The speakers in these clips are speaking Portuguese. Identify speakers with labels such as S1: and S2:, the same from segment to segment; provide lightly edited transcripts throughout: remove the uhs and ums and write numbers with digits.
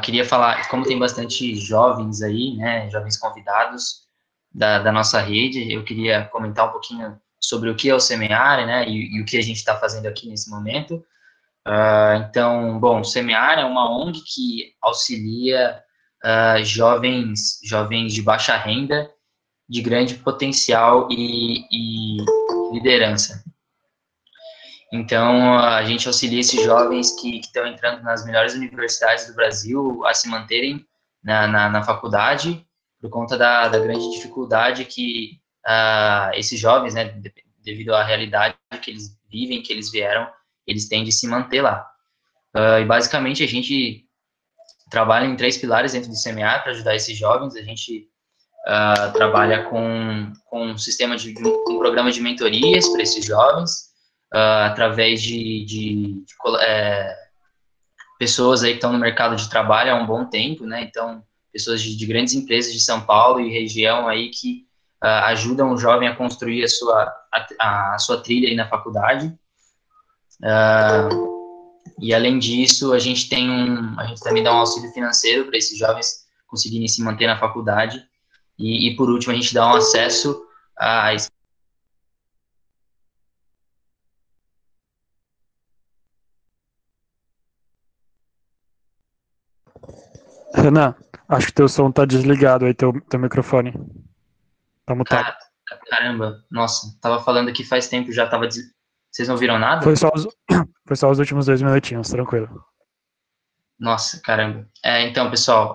S1: Queria falar, como tem bastante jovens aí, né, jovens convidados da nossa rede, eu queria comentar um pouquinho sobre o que é o Semear, né, e o que a gente está fazendo aqui nesse momento. Então, bom, o Semear é uma ONG que auxilia jovens de baixa renda, de grande potencial e liderança. Então, a gente auxilia esses jovens que estão entrando nas melhores universidades do Brasil a se manterem na faculdade, por conta da grande dificuldade que esses jovens, né, devido à realidade que eles vivem, que eles vieram, eles têm de se manter lá. E basicamente a gente trabalha em três pilares dentro do CMA para ajudar esses jovens. A gente trabalha com um sistema um programa de mentorias para esses jovens, através de pessoas aí que estão no mercado de trabalho há um bom tempo, né? Então, pessoas de grandes empresas de São Paulo e região aí que ajudam o jovem a construir a sua trilha aí na faculdade. E além disso, a gente também dá um auxílio financeiro para esses jovens conseguirem se manter na faculdade. E por último, a gente dá um acesso a.
S2: Renan, acho que teu som tá desligado aí, teu microfone. Tá mutado.
S1: Caramba, nossa, tava falando aqui faz tempo, já tava. Vocês não viram
S2: Foi
S1: nada?
S2: só os, foi só os últimos 2 minutinhos, tranquilo.
S1: Nossa, caramba. Então, pessoal,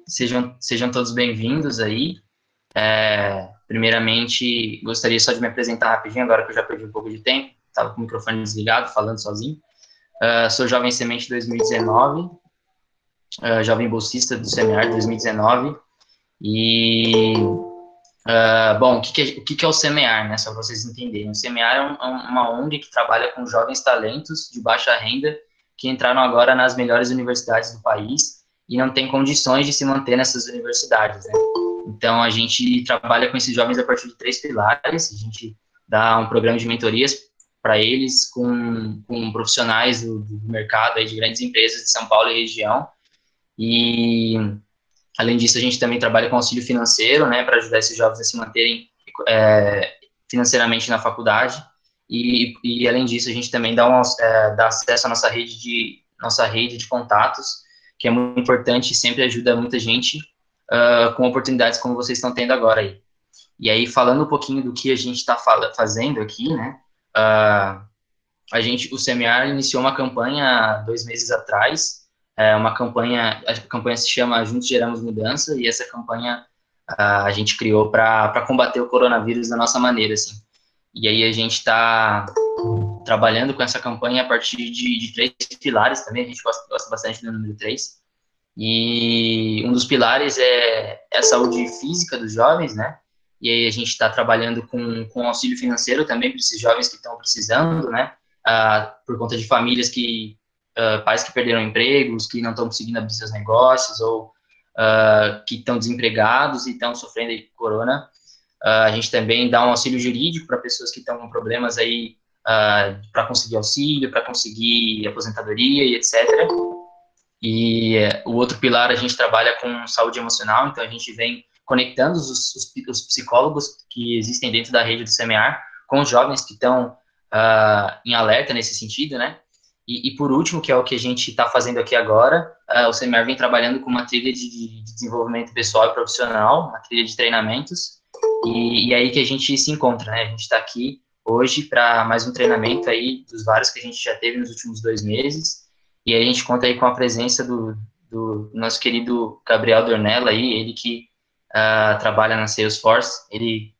S1: sejam todos bem-vindos aí. Primeiramente, gostaria só de me apresentar rapidinho, agora que eu já perdi um pouco de tempo, estava com o microfone desligado, falando sozinho. Sou Jovem Semente 2019, jovem bolsista do SEMEAR 2019, e, bom, o que é o SEMEAR, né, só para vocês entenderem. O SEMEAR é uma ONG que trabalha com jovens talentos de baixa renda que entraram agora nas melhores universidades do país e não têm condições de se manter nessas universidades, né? Então, a gente trabalha com esses jovens a partir de três pilares. A gente dá um programa de mentorias para eles com profissionais do mercado aí, de grandes empresas de São Paulo e região. E, além disso, a gente também trabalha com auxílio financeiro, né, para ajudar esses jovens a se manterem financeiramente na faculdade. Além disso, a gente também dá acesso à nossa rede de contatos, que é muito importante e sempre ajuda muita gente com oportunidades como vocês estão tendo agora aí. E aí, falando um pouquinho do que a gente está fazendo aqui, né? Uh, o SEMEAR iniciou uma campanha há 2 meses atrás, a campanha se chama Juntos Geramos Mudança, e essa campanha a gente criou para combater o coronavírus da nossa maneira, assim. E aí a gente está trabalhando com essa campanha a partir de três pilares também, a gente gosta bastante do número 3. E um dos pilares é a saúde física dos jovens, né? E aí a gente está trabalhando com auxílio financeiro também para esses jovens que estão precisando, né? Por conta de famílias pais que perderam empregos, que não estão conseguindo abrir seus negócios, ou que estão desempregados e estão sofrendo de corona. A gente também dá um auxílio jurídico para pessoas que estão com problemas aí para conseguir auxílio, para conseguir aposentadoria e etc. E o outro pilar, a gente trabalha com saúde emocional, então a gente vem conectando os psicólogos que existem dentro da rede do SEMEAR com os jovens que estão em alerta nesse sentido, né? E por último, que é o que a gente está fazendo aqui agora, o SEMEAR vem trabalhando com uma trilha de desenvolvimento pessoal e profissional, uma trilha de treinamentos, e aí que a gente se encontra, né? A gente está aqui hoje para mais um treinamento aí dos vários que a gente já teve nos últimos 2 meses, e aí a gente conta aí com a presença do nosso querido Gabriel Dornella aí, ele que trabalha na Salesforce, ele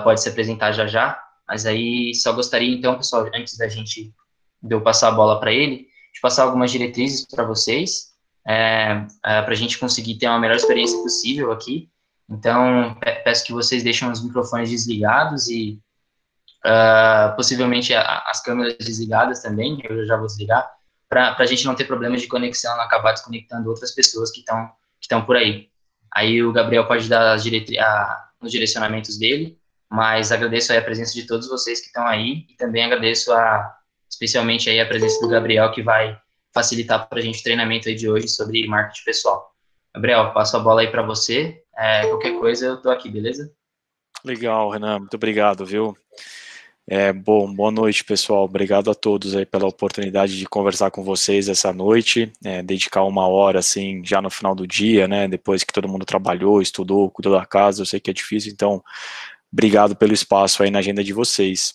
S1: pode se apresentar já já, mas aí só gostaria então, pessoal, antes de eu passar a bola para ele, de passar algumas diretrizes para vocês, para a gente conseguir ter uma melhor experiência possível aqui. Então, peço que vocês deixem os microfones desligados e possivelmente as câmeras desligadas também, eu já vou desligar, para a gente não ter problemas de conexão, não acabar desconectando outras pessoas que estão por aí. Aí o Gabriel pode dar os direcionamentos dele, mas agradeço aí a presença de todos vocês que estão aí, e também agradeço especialmente aí a presença do Gabriel, que vai facilitar para a gente o treinamento aí de hoje sobre marketing pessoal. Gabriel, passo a bola aí para você. Qualquer coisa eu tô aqui, beleza?
S3: Legal, Renan, muito obrigado, viu? Bom, boa noite, pessoal. Obrigado a todos aí pela oportunidade de conversar com vocês essa noite, dedicar uma hora, assim, já no final do dia, né, depois que todo mundo trabalhou, estudou, cuidou da casa, eu sei que é difícil, então, obrigado pelo espaço aí na agenda de vocês.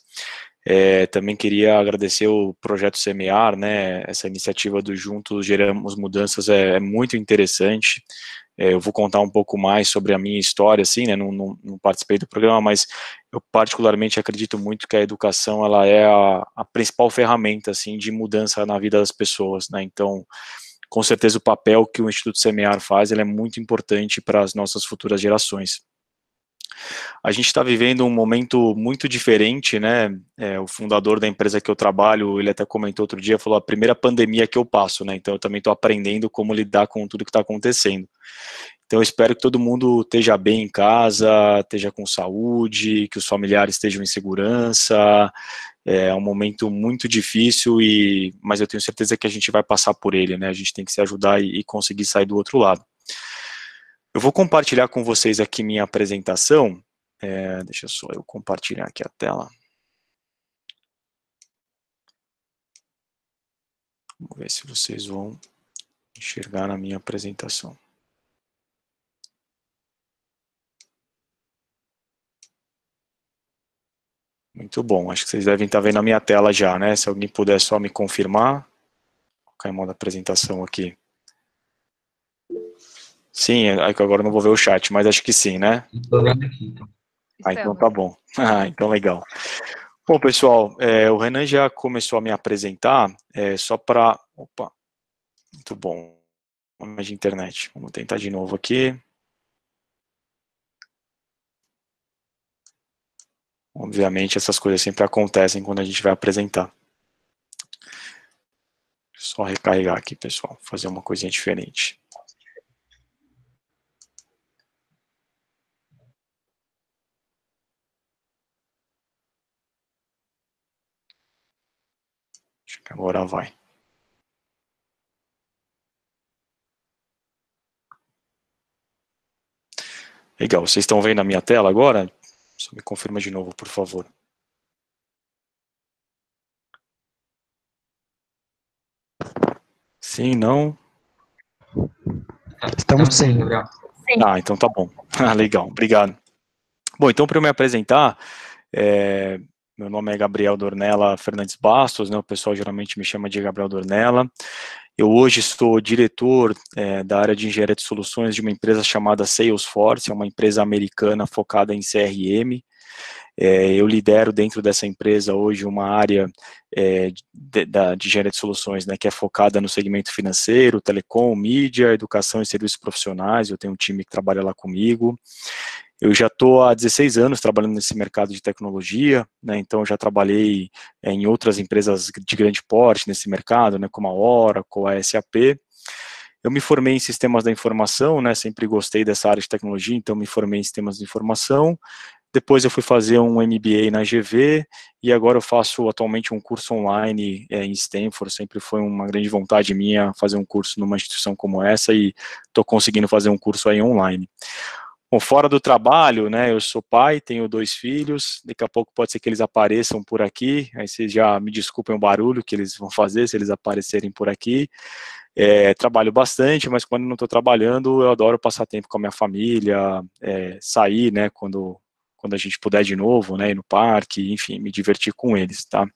S3: Também queria agradecer o Projeto Semear, né, essa iniciativa do Juntos Geramos Mudanças é muito interessante. Eu vou contar um pouco mais sobre a minha história, assim, né, não participei do programa, mas eu particularmente acredito muito que a educação, ela é a principal ferramenta, assim, de mudança na vida das pessoas, né, então, com certeza o papel que o Instituto Semear faz, ele é muito importante para as nossas futuras gerações. A gente está vivendo um momento muito diferente, né? O fundador da empresa que eu trabalho, ele até comentou outro dia, falou, a primeira pandemia que eu passo, né? Então eu também estou aprendendo como lidar com tudo que está acontecendo. Então eu espero que todo mundo esteja bem em casa, esteja com saúde, que os familiares estejam em segurança. É um momento muito difícil, mas eu tenho certeza que a gente vai passar por ele, né? A gente tem que se ajudar e conseguir sair do outro lado. Eu vou compartilhar com vocês aqui minha apresentação. Deixa só eu compartilhar aqui a tela. Vamos ver se vocês vão enxergar na minha apresentação. Muito bom, acho que vocês devem estar vendo a minha tela já, né? Se alguém puder só me confirmar. Vou colocar em modo apresentação aqui. Sim, agora eu não vou ver o chat, mas acho que sim, né?
S1: Estou vendo aqui, então.
S3: Então tá bom. Então legal. Bom, pessoal, o Renan já começou a me apresentar, só para... Opa, muito bom. De internet. Vamos tentar de novo aqui. Obviamente, essas coisas sempre acontecem quando a gente vai apresentar. Só recarregar aqui, pessoal. Fazer uma coisinha diferente. Acho que agora vai. Legal, vocês estão vendo a minha tela agora? Só me confirma de novo, por favor. Sim, não?
S1: Estamos sim, Gabriel.
S3: Ah, então tá bom. Legal, obrigado. Bom, então para eu me apresentar, meu nome é Gabriel Dornella Fernandes Bastos, né, o pessoal geralmente me chama de Gabriel Dornella. Eu hoje sou diretor da área de engenharia de soluções de uma empresa chamada Salesforce, é uma empresa americana focada em CRM. Eu lidero dentro dessa empresa hoje uma área de engenharia de soluções, né, que é focada no segmento financeiro, telecom, mídia, educação e serviços profissionais. Eu tenho um time que trabalha lá comigo. Eu já estou há 16 anos trabalhando nesse mercado de tecnologia, né, então já trabalhei em outras empresas de grande porte nesse mercado, né, como a Oracle, a SAP. Eu me formei em sistemas da informação, né, sempre gostei dessa área de tecnologia, então me formei em sistemas de informação. Depois eu fui fazer um MBA na GV e agora eu faço atualmente um curso online em Stanford. Sempre foi uma grande vontade minha fazer um curso numa instituição como essa e estou conseguindo fazer um curso aí online. Bom, fora do trabalho, né, eu sou pai, tenho 2 filhos, daqui a pouco pode ser que eles apareçam por aqui, aí vocês já me desculpem o barulho que eles vão fazer se eles aparecerem por aqui. Trabalho bastante, mas quando não estou trabalhando, eu adoro passar tempo com a minha família, sair, né, quando a gente puder de novo, né, ir no parque, enfim, me divertir com eles, tá?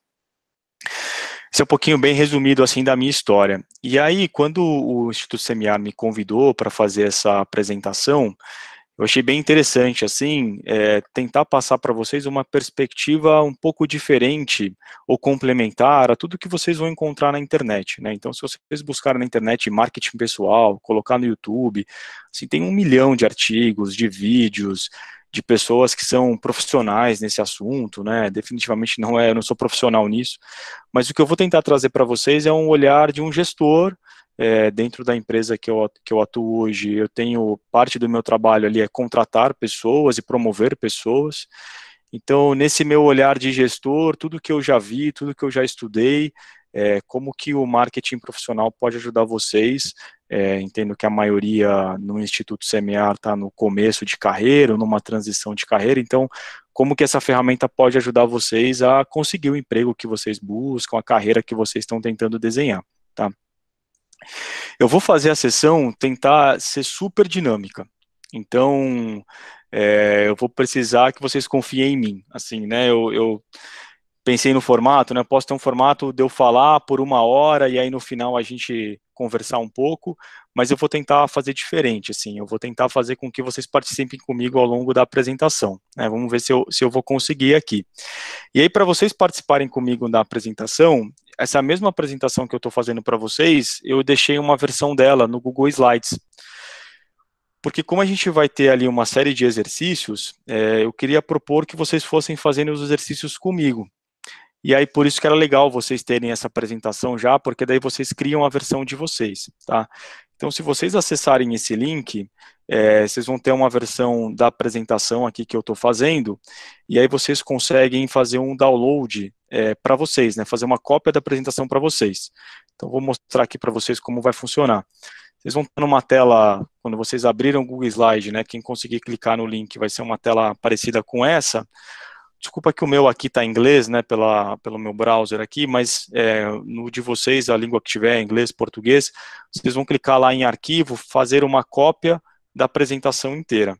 S3: Esse é um pouquinho bem resumido, assim, da minha história. E aí, quando o Instituto Semear me convidou para fazer essa apresentação, eu achei bem interessante, assim, tentar passar para vocês uma perspectiva um pouco diferente ou complementar a tudo que vocês vão encontrar na internet, né? Então, se vocês buscarem na internet marketing pessoal, colocar no YouTube, assim, tem 1 milhão de artigos, de vídeos, de pessoas que são profissionais nesse assunto, né? Definitivamente eu não sou profissional nisso, mas o que eu vou tentar trazer para vocês é um olhar de um gestor. Dentro da empresa que eu atuo hoje, eu tenho parte do meu trabalho ali é contratar pessoas e promover pessoas. Então, nesse meu olhar de gestor, tudo que eu já vi, tudo que eu já estudei, como que o marketing profissional pode ajudar vocês. Entendo que a maioria no Instituto CMA está no começo de carreira, ou numa transição de carreira, então como que essa ferramenta pode ajudar vocês a conseguir o emprego que vocês buscam, a carreira que vocês estão tentando desenhar, tá? Eu vou fazer a sessão tentar ser super dinâmica, então eu vou precisar que vocês confiem em mim, assim, né, eu pensei no formato, né, posso ter um formato de eu falar por 1 hora e aí no final a gente conversar um pouco, mas eu vou tentar fazer diferente, assim, eu vou tentar fazer com que vocês participem comigo ao longo da apresentação, né, vamos ver se eu vou conseguir aqui. E aí, para vocês participarem comigo da apresentação, essa mesma apresentação que eu estou fazendo para vocês, eu deixei uma versão dela no Google Slides, porque como a gente vai ter ali uma série de exercícios, eu queria propor que vocês fossem fazendo os exercícios comigo. E aí, por isso que era legal vocês terem essa apresentação já, porque daí vocês criam a versão de vocês, tá? Então, se vocês acessarem esse link, vocês vão ter uma versão da apresentação aqui que eu estou fazendo, e aí vocês conseguem fazer um download para vocês, né? Fazer uma cópia da apresentação para vocês. Então, vou mostrar aqui para vocês como vai funcionar. Vocês vão ter numa tela, quando vocês abriram o Google Slide, né? Quem conseguir clicar no link vai ser uma tela parecida com essa. Desculpa que o meu aqui está em inglês, né, pelo meu browser aqui, mas no de vocês, a língua que tiver, inglês, português, vocês vão clicar lá em arquivo, fazer uma cópia da apresentação inteira.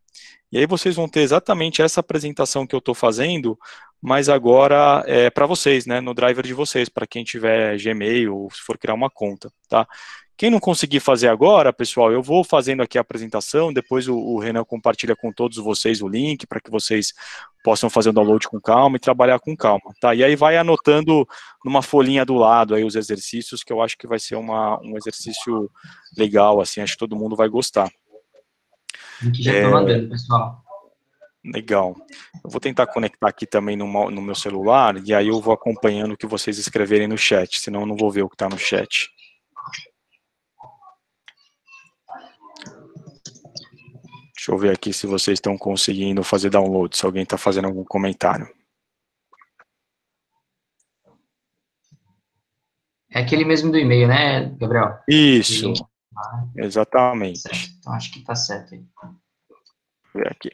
S3: E aí vocês vão ter exatamente essa apresentação que eu estou fazendo, mas agora para vocês, né, no driver de vocês, para quem tiver Gmail ou se for criar uma conta, tá? Quem não conseguir fazer agora, pessoal, eu vou fazendo aqui a apresentação, depois o Renan compartilha com todos vocês o link, para que vocês possam fazer o download com calma e trabalhar com calma, tá? E aí vai anotando numa folhinha do lado aí os exercícios, que eu acho que vai ser um exercício legal, assim, acho que todo mundo vai gostar.
S1: Já estou mandando, pessoal.
S3: Legal. Eu vou tentar conectar aqui também no meu celular, e aí eu vou acompanhando o que vocês escreverem no chat, senão eu não vou ver o que está no chat. Deixa eu ver aqui se vocês estão conseguindo fazer download, se alguém está fazendo algum comentário.
S1: É aquele mesmo do e-mail, né, Gabriel?
S3: Isso, exatamente.
S1: Certo. Então, acho que está certo aí.
S3: Vou ver aqui.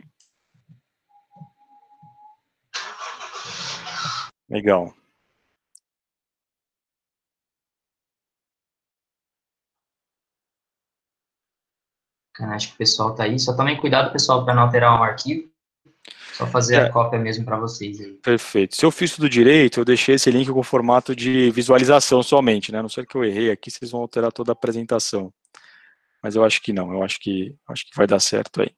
S3: Legal.
S1: Acho que o pessoal está aí. Só tomem cuidado, pessoal, para não alterar o arquivo. Só fazer a cópia mesmo para vocês aí.
S3: Perfeito. Se eu fiz tudo direito, eu deixei esse link com formato de visualização somente, né? A não ser que eu errei aqui, vocês vão alterar toda a apresentação. Mas eu acho que não, eu acho que vai dar certo aí.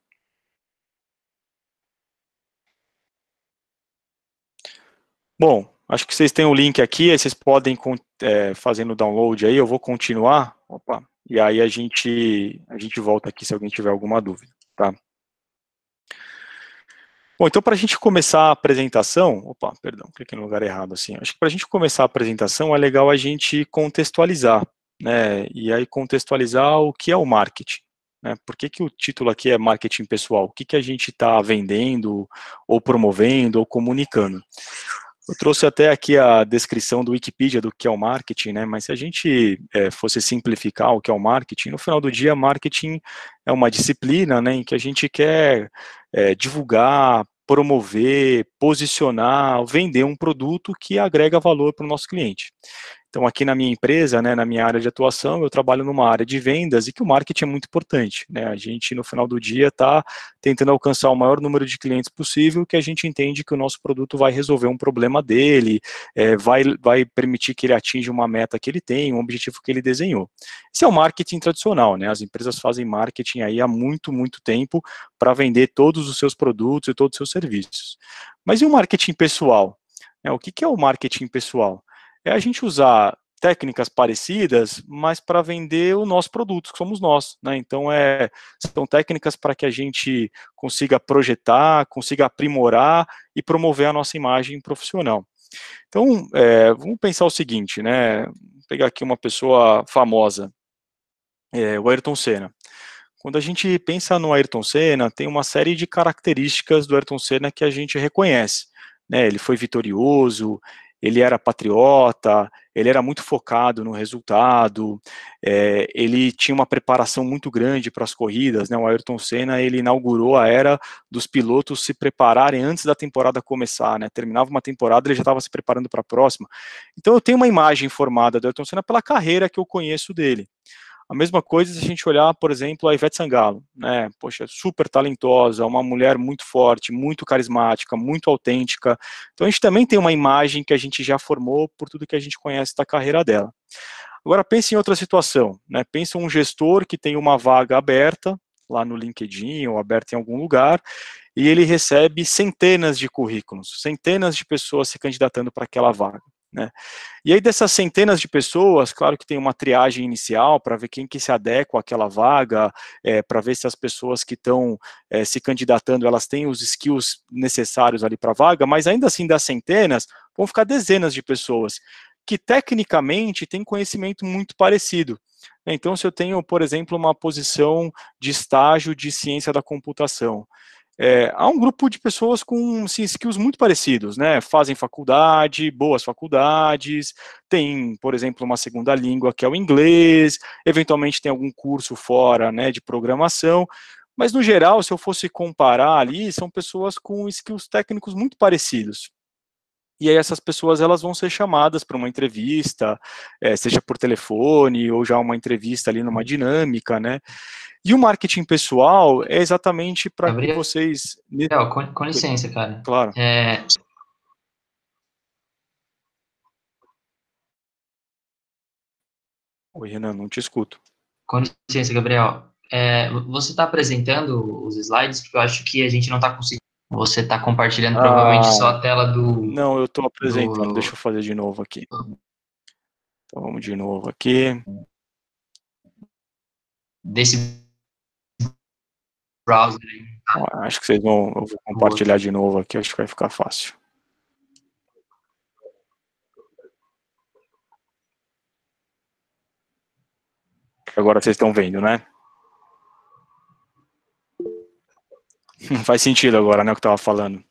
S3: Bom, acho que vocês têm o link aqui, aí vocês podem fazendo o download aí, eu vou continuar. Opa, e aí a gente volta aqui se alguém tiver alguma dúvida, tá? Bom, então para a gente começar a apresentação, opa, perdão, cliquei no lugar errado assim, acho que para a gente começar a apresentação é legal a gente contextualizar, né, e aí contextualizar o que é o marketing, né, por que o título aqui é marketing pessoal, o que a gente está vendendo, ou promovendo, ou comunicando. Eu trouxe até aqui a descrição do Wikipedia do que é o marketing, né? Mas se a gente fosse simplificar o que é o marketing, no final do dia, marketing é uma disciplina, né, em que a gente quer divulgar, promover, posicionar, vender um produto que agrega valor para o nosso cliente. Então, aqui na minha empresa, né, na minha área de atuação, eu trabalho numa área de vendas e que o marketing é muito importante, né? A gente, no final do dia, está tentando alcançar o maior número de clientes possível, que a gente entende que o nosso produto vai resolver um problema dele, vai permitir que ele atinja uma meta que ele tem, um objetivo que ele desenhou. Esse é o marketing tradicional, né? As empresas fazem marketing aí há muito, muito tempo para vender todos os seus produtos e todos os seus serviços. Mas e o marketing pessoal? O que é o marketing pessoal? É a gente usar técnicas parecidas, mas para vender o nosso produto, que somos nós, né? Então, são técnicas para que a gente consiga projetar, consiga aprimorar e promover a nossa imagem profissional. Então, vamos pensar o seguinte, né? Vou pegar aqui uma pessoa famosa, o Ayrton Senna. Quando a gente pensa no Ayrton Senna, tem uma série de características do Ayrton Senna que a gente reconhece, né? Ele foi vitorioso, ele era patriota, ele era muito focado no resultado, ele tinha uma preparação muito grande para as corridas, né? O Ayrton Senna, ele inaugurou a era dos pilotos se prepararem antes da temporada começar, né? Terminava uma temporada, ele já estava se preparando para a próxima. Então eu tenho uma imagem formada do Ayrton Senna pela carreira que eu conheço dele. A mesma coisa se a gente olhar, por exemplo, a Ivete Sangalo, né? Poxa, super talentosa, uma mulher muito forte, muito carismática, muito autêntica. Então a gente também tem uma imagem que a gente já formou por tudo que a gente conhece da carreira dela. Agora pense em outra situação, né? Pensa um gestor que tem uma vaga aberta lá no LinkedIn ou aberta em algum lugar e ele recebe centenas de currículos, centenas de pessoas se candidatando para aquela vaga, né? E aí dessas centenas de pessoas, claro que tem uma triagem inicial para ver quem que se adequa àquela vaga, para ver se as pessoas que estão se candidatando, elas têm os skills necessários ali para a vaga, mas ainda assim das centenas, vão ficar dezenas de pessoas que tecnicamente têm conhecimento muito parecido. Então, se eu tenho, por exemplo, uma posição de estágio de ciência da computação, há um grupo de pessoas com assim, skills muito parecidos, né? Fazem faculdade, boas faculdades, tem, por exemplo, uma segunda língua que é o inglês, eventualmente tem algum curso fora, né, de programação, mas no geral, se eu fosse comparar ali, são pessoas com skills técnicos muito parecidos. E aí essas pessoas elas vão ser chamadas para uma entrevista, seja por telefone ou já uma entrevista ali numa dinâmica, né? E o marketing pessoal é exatamente para que
S1: Gabriel,
S3: vocês...
S1: com licença, cara.
S3: Claro. Oi, Renan, não te escuto.
S1: Com licença, Gabriel. Você está apresentando os slides? Porque eu acho que a gente não está conseguindo. Você está compartilhando provavelmente só a tela
S3: Não, eu estou apresentando. Deixa eu fazer de novo aqui. Então, vamos de novo aqui.
S1: Desse browser aí.
S3: Acho que vocês vão... Eu vou compartilhar de novo aqui, acho que vai ficar fácil. Agora vocês estão vendo, né? Faz sentido agora, né, o que eu estava falando.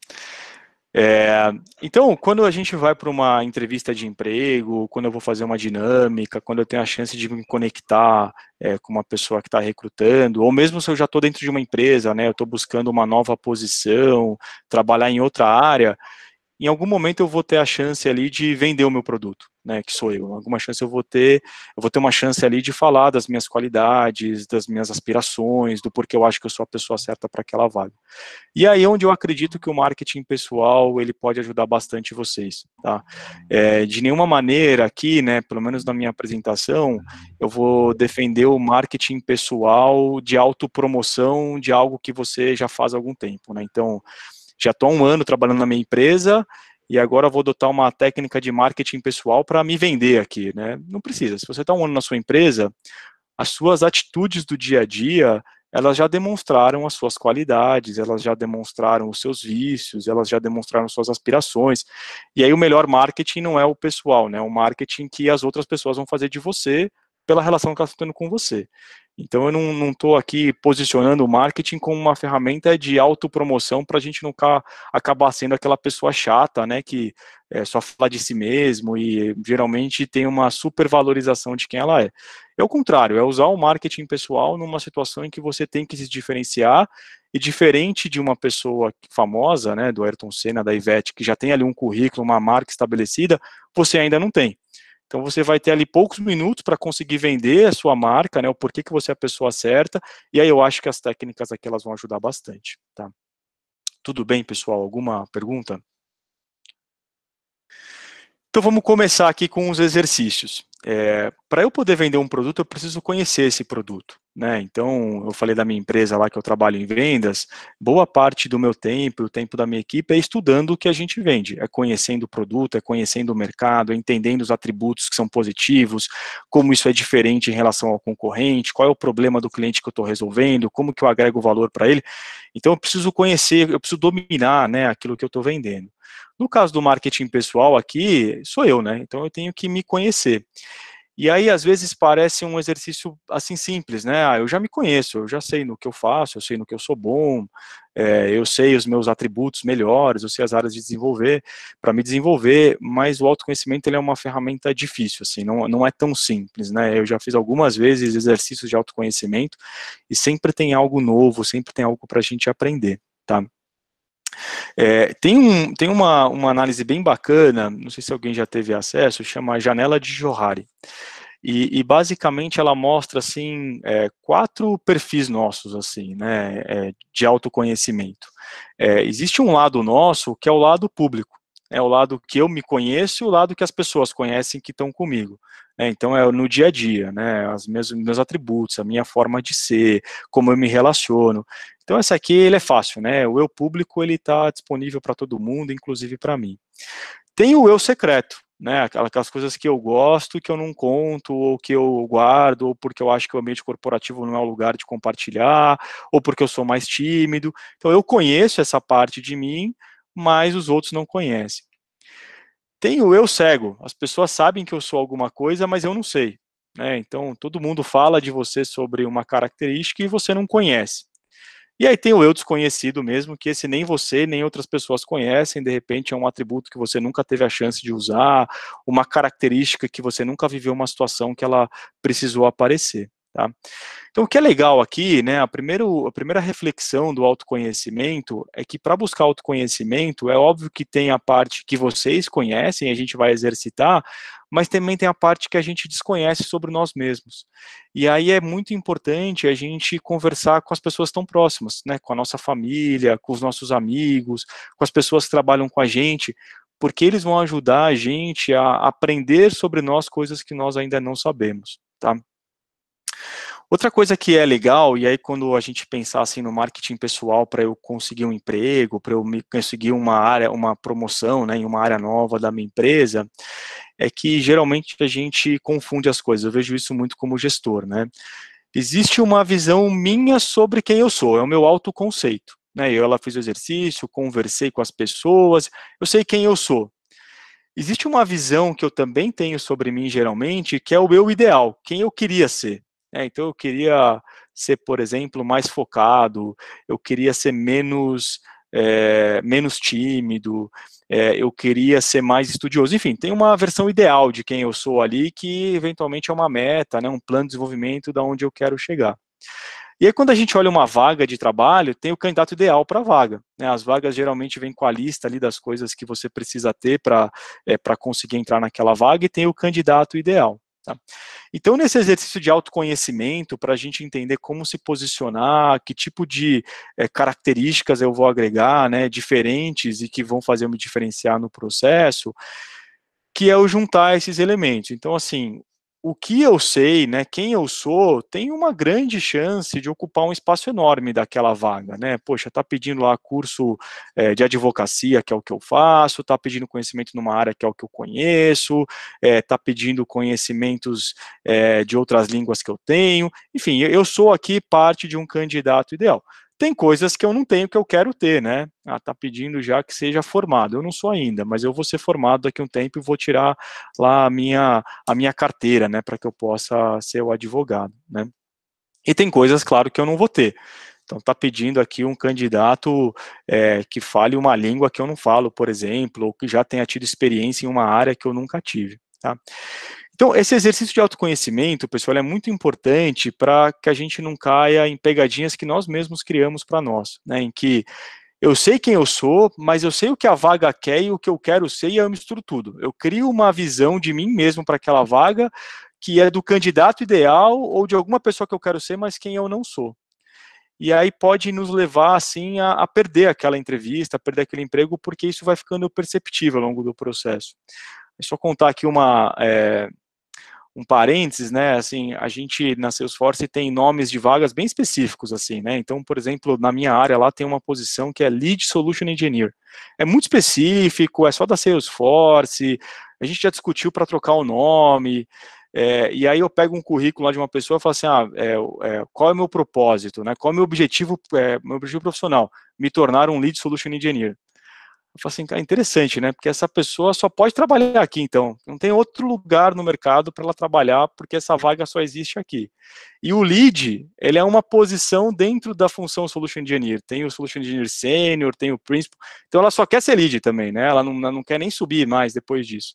S3: Então, quando a gente vai para uma entrevista de emprego, quando eu vou fazer uma dinâmica, quando eu tenho a chance de me conectar com uma pessoa que está recrutando, ou mesmo se eu já estou dentro de uma empresa, né, eu estou buscando uma nova posição, trabalhar em outra área, em algum momento eu vou ter a chance ali de vender o meu produto, né, que sou eu. Alguma chance eu vou ter uma chance ali de falar das minhas qualidades, das minhas aspirações, do porquê eu acho que eu sou a pessoa certa para aquela vaga. E aí onde eu acredito que o marketing pessoal, ele pode ajudar bastante vocês, tá? De nenhuma maneira aqui, né, pelo menos na minha apresentação, eu vou defender o marketing pessoal de autopromoção de algo que você já faz há algum tempo, né? Então, já estou há 1 ano trabalhando na minha empresa e agora vou adotar uma técnica de marketing pessoal para me vender aqui, né? Não precisa. Se você está 1 ano na sua empresa, as suas atitudes do dia a dia, elas já demonstraram as suas qualidades, elas já demonstraram os seus vícios, elas já demonstraram suas aspirações. E aí o melhor marketing não é o pessoal, né? É o marketing que as outras pessoas vão fazer de você pela relação que elas estão tendo com você. Então eu não estou aqui posicionando o marketing como uma ferramenta de autopromoção para a gente não acabar sendo aquela pessoa chata, né, que só fala de si mesmo e geralmente tem uma supervalorização de quem ela é. É o contrário, é usar o marketing pessoal numa situação em que você tem que se diferenciar e diferente de uma pessoa famosa, né, do Ayrton Senna, da Ivete, que já tem ali um currículo, uma marca estabelecida, você ainda não tem. Então você vai ter ali poucos minutos para conseguir vender a sua marca, né, o porquê que você é a pessoa certa, e aí eu acho que as técnicas aqui elas vão ajudar bastante, tá? Tudo bem, pessoal? Alguma pergunta? Então vamos começar aqui com os exercícios. Para eu poder vender um produto, eu preciso conhecer esse produto, né? Então, eu falei da minha empresa lá que eu trabalho em vendas, boa parte do meu tempo, o tempo da minha equipe é estudando o que a gente vende, é conhecendo o produto, é conhecendo o mercado, é entendendo os atributos que são positivos, como isso é diferente em relação ao concorrente, qual é o problema do cliente que eu estou resolvendo, como que eu agrego valor para ele. Então, eu preciso conhecer, eu preciso dominar, né, aquilo que eu estou vendendo. No caso do marketing pessoal aqui, sou eu, né? Então eu tenho que me conhecer. E aí, às vezes, parece um exercício, assim, simples, né? Eu já me conheço, eu já sei no que eu faço, eu sei no que eu sou bom, eu sei os meus atributos melhores, eu sei as áreas de desenvolver, para me desenvolver, mas o autoconhecimento ele é uma ferramenta difícil, assim, não é tão simples, né? Eu já fiz algumas vezes exercícios de autoconhecimento e sempre tem algo novo, sempre tem algo para a gente aprender, tá? Tem uma análise bem bacana, não sei se alguém já teve acesso, chama Janela de Johari. E basicamente ela mostra, assim, 4 perfis nossos, assim, né, de autoconhecimento. Existe um lado nosso que é o lado público, é o lado que eu me conheço e o lado que as pessoas conhecem que estão comigo. Então é no dia a dia, né, meus atributos, a minha forma de ser, como eu me relaciono. Então essa aqui, ele é fácil, né, o eu público, ele está disponível para todo mundo, inclusive para mim. Tem o eu secreto, né, aquelas coisas que eu gosto, que eu não conto, ou que eu guardo, ou porque eu acho que o ambiente corporativo não é o lugar de compartilhar, ou porque eu sou mais tímido. Então eu conheço essa parte de mim, mas os outros não conhecem. Tem o eu cego, as pessoas sabem que eu sou alguma coisa, mas eu não sei, né, então todo mundo fala de você sobre uma característica e você não conhece. E aí tem o eu desconhecido mesmo, que esse nem você, nem outras pessoas conhecem, de repente é um atributo que você nunca teve a chance de usar, uma característica que você nunca viveu uma situação que ela precisou aparecer, tá? Então o que é legal aqui, né, a primeira reflexão do autoconhecimento é que para buscar autoconhecimento, é óbvio que tem a parte que vocês conhecem, a gente vai exercitar, mas também tem a parte que a gente desconhece sobre nós mesmos. E aí é muito importante a gente conversar com as pessoas tão próximas, né, com a nossa família, com os nossos amigos, com as pessoas que trabalham com a gente, porque eles vão ajudar a gente a aprender sobre nós coisas que nós ainda não sabemos, tá? Outra coisa que é legal, e aí quando a gente pensar assim no marketing pessoal para eu conseguir um emprego, para eu conseguir uma promoção, né, em uma área nova da minha empresa, é que geralmente a gente confunde as coisas. Eu vejo isso muito como gestor, né? Existe uma visão minha sobre quem eu sou, é o meu autoconceito, né? Eu fiz o exercício, conversei com as pessoas, eu sei quem eu sou. Existe uma visão que eu também tenho sobre mim, geralmente, que é o eu ideal, quem eu queria ser. Então, eu queria ser, por exemplo, mais focado, eu queria ser menos tímido, eu queria ser mais estudioso. Enfim, tem uma versão ideal de quem eu sou ali, que eventualmente é uma meta, né, um plano de desenvolvimento de onde eu quero chegar. E aí, quando a gente olha uma vaga de trabalho, tem o candidato ideal para a vaga, né? As vagas geralmente vêm com a lista ali das coisas que você precisa ter para conseguir entrar naquela vaga, e tem o candidato ideal. Tá? Então, nesse exercício de autoconhecimento, para a gente entender como se posicionar, que tipo de características eu vou agregar, né, diferentes e que vão fazer eu me diferenciar no processo, que é o juntar esses elementos. Então, assim, o que eu sei, né, quem eu sou, tem uma grande chance de ocupar um espaço enorme daquela vaga, né? Poxa, tá pedindo lá curso de advocacia, que é o que eu faço, tá pedindo conhecimento numa área que é o que eu conheço, tá pedindo conhecimentos de outras línguas que eu tenho, enfim, eu sou aqui parte de um candidato ideal. Tem coisas que eu não tenho que eu quero ter, né? Tá pedindo já que seja formado. Eu não sou ainda, mas eu vou ser formado daqui a um tempo e vou tirar lá a minha carteira, né, para que eu possa ser o advogado, né? E tem coisas, claro, que eu não vou ter. Então, tá pedindo aqui um candidato que fale uma língua que eu não falo, por exemplo, ou que já tenha tido experiência em uma área que eu nunca tive, tá? Então, esse exercício de autoconhecimento, pessoal, é muito importante para que a gente não caia em pegadinhas que nós mesmos criamos para nós, né, em que eu sei quem eu sou, mas eu sei o que a vaga quer e o que eu quero ser, e eu misturo tudo. Eu crio uma visão de mim mesmo para aquela vaga, que é do candidato ideal ou de alguma pessoa que eu quero ser, mas quem eu não sou. E aí pode nos levar, assim, a perder aquela entrevista, a perder aquele emprego, porque isso vai ficando perceptível ao longo do processo. É só contar aqui um parênteses, né, assim, a gente na Salesforce tem nomes de vagas bem específicos, assim, né, então, por exemplo, na minha área lá tem uma posição que é Lead Solution Engineer, é muito específico, é só da Salesforce, a gente já discutiu para trocar o nome, e aí eu pego um currículo lá de uma pessoa e falo assim, qual é o meu propósito, né, qual é o meu objetivo profissional? Me tornar um Lead Solution Engineer. Eu falo assim, cara, interessante, né? Porque essa pessoa só pode trabalhar aqui, então. Não tem outro lugar no mercado para ela trabalhar, porque essa vaga só existe aqui. E o lead, ele é uma posição dentro da função Solution Engineer. Tem o Solution Engineer Senior, tem o Principal. Então, ela só quer ser lead também, né? Ela não quer nem subir mais depois disso.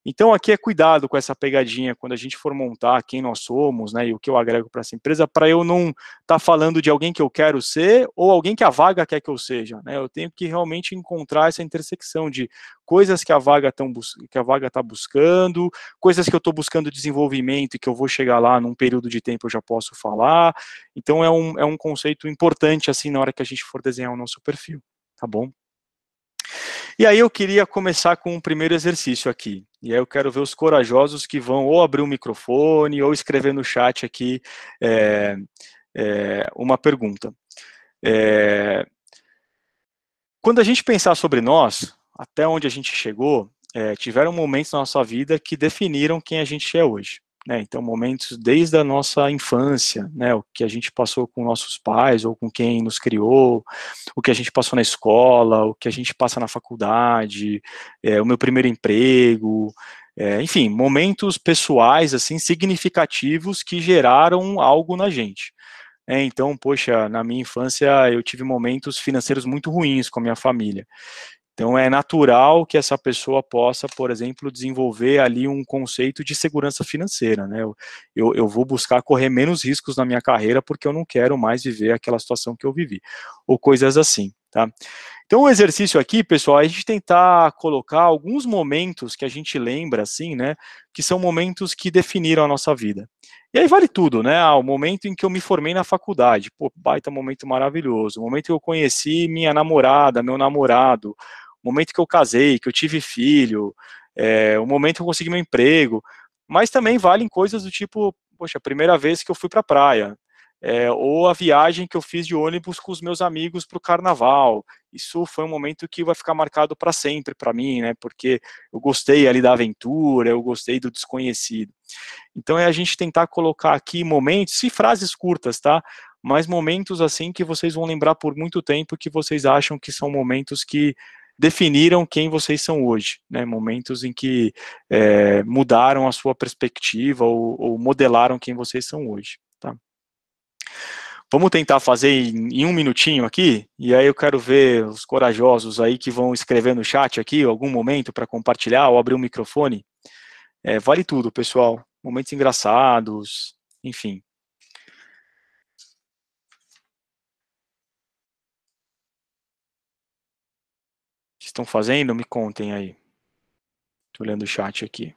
S3: Então, aqui é cuidado com essa pegadinha quando a gente for montar quem nós somos, né, e o que eu agrego para essa empresa, para eu não estar falando de alguém que eu quero ser ou alguém que a vaga quer que eu seja, né? Eu tenho que realmente encontrar essa intersecção de coisas que a vaga está buscando, coisas que eu estou buscando desenvolvimento e que eu vou chegar lá num período de tempo eu já posso falar. Então, é um conceito importante, assim, na hora que a gente for desenhar o nosso perfil, tá bom? E aí eu queria começar com um primeiro exercício aqui. E aí eu quero ver os corajosos que vão ou abrir o microfone ou escrever no chat aqui uma pergunta. Quando a gente pensar sobre nós, até onde a gente chegou, tiveram momentos na nossa vida que definiram quem a gente é hoje. Né? Então, momentos desde a nossa infância, né? O que a gente passou com nossos pais ou com quem nos criou, o que a gente passou na escola, o que a gente passa na faculdade, o meu primeiro emprego, enfim, momentos pessoais assim significativos que geraram algo na gente. Então, poxa, na minha infância eu tive momentos financeiros muito ruins com a minha família. Então, é natural que essa pessoa possa, por exemplo, desenvolver ali um conceito de segurança financeira, né? Eu vou buscar correr menos riscos na minha carreira porque eu não quero mais viver aquela situação que eu vivi, ou coisas assim, tá? Então, o exercício aqui, pessoal, é a gente tentar colocar alguns momentos que a gente lembra, assim, né, que são momentos que definiram a nossa vida. E aí vale tudo, né? O momento em que eu me formei na faculdade, pô, baita momento maravilhoso. O momento que eu conheci minha namorada, meu namorado, o momento que eu casei, que eu tive filho, o momento que eu consegui meu emprego, mas também valem coisas do tipo, poxa, a primeira vez que eu fui para a praia, ou a viagem que eu fiz de ônibus com os meus amigos para o carnaval. Isso foi um momento que vai ficar marcado para sempre para mim, né? Porque eu gostei ali da aventura, eu gostei do desconhecido. Então é a gente tentar colocar aqui momentos, e frases curtas, tá? Mas momentos assim que vocês vão lembrar por muito tempo, que vocês acham que são momentos que definiram quem vocês são hoje, né? Momentos em que mudaram a sua perspectiva ou modelaram quem vocês são hoje, tá? Vamos tentar fazer em um minutinho aqui, e aí eu quero ver os corajosos aí que vão escrever no chat aqui, algum momento para compartilhar ou abrir o microfone. Vale tudo, pessoal. Momentos engraçados, enfim. O que estão fazendo? Me contem aí. Estou olhando o chat aqui.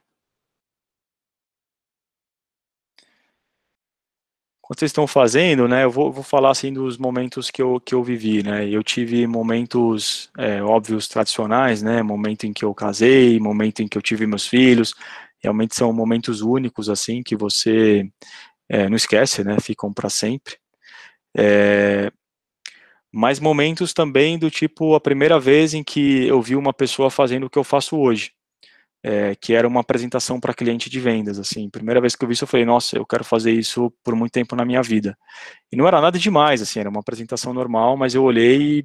S3: Quando vocês estão fazendo, né, eu vou falar assim dos momentos que eu vivi, né, eu tive momentos óbvios, tradicionais, né, momento em que eu casei, momento em que eu tive meus filhos, realmente são momentos únicos, assim, que você não esquece, né, ficam para sempre. Mas momentos também do tipo, a primeira vez em que eu vi uma pessoa fazendo o que eu faço hoje, que era uma apresentação para cliente de vendas, assim, primeira vez que eu vi isso, eu falei, nossa, eu quero fazer isso por muito tempo na minha vida. E não era nada demais, assim, era uma apresentação normal, mas eu olhei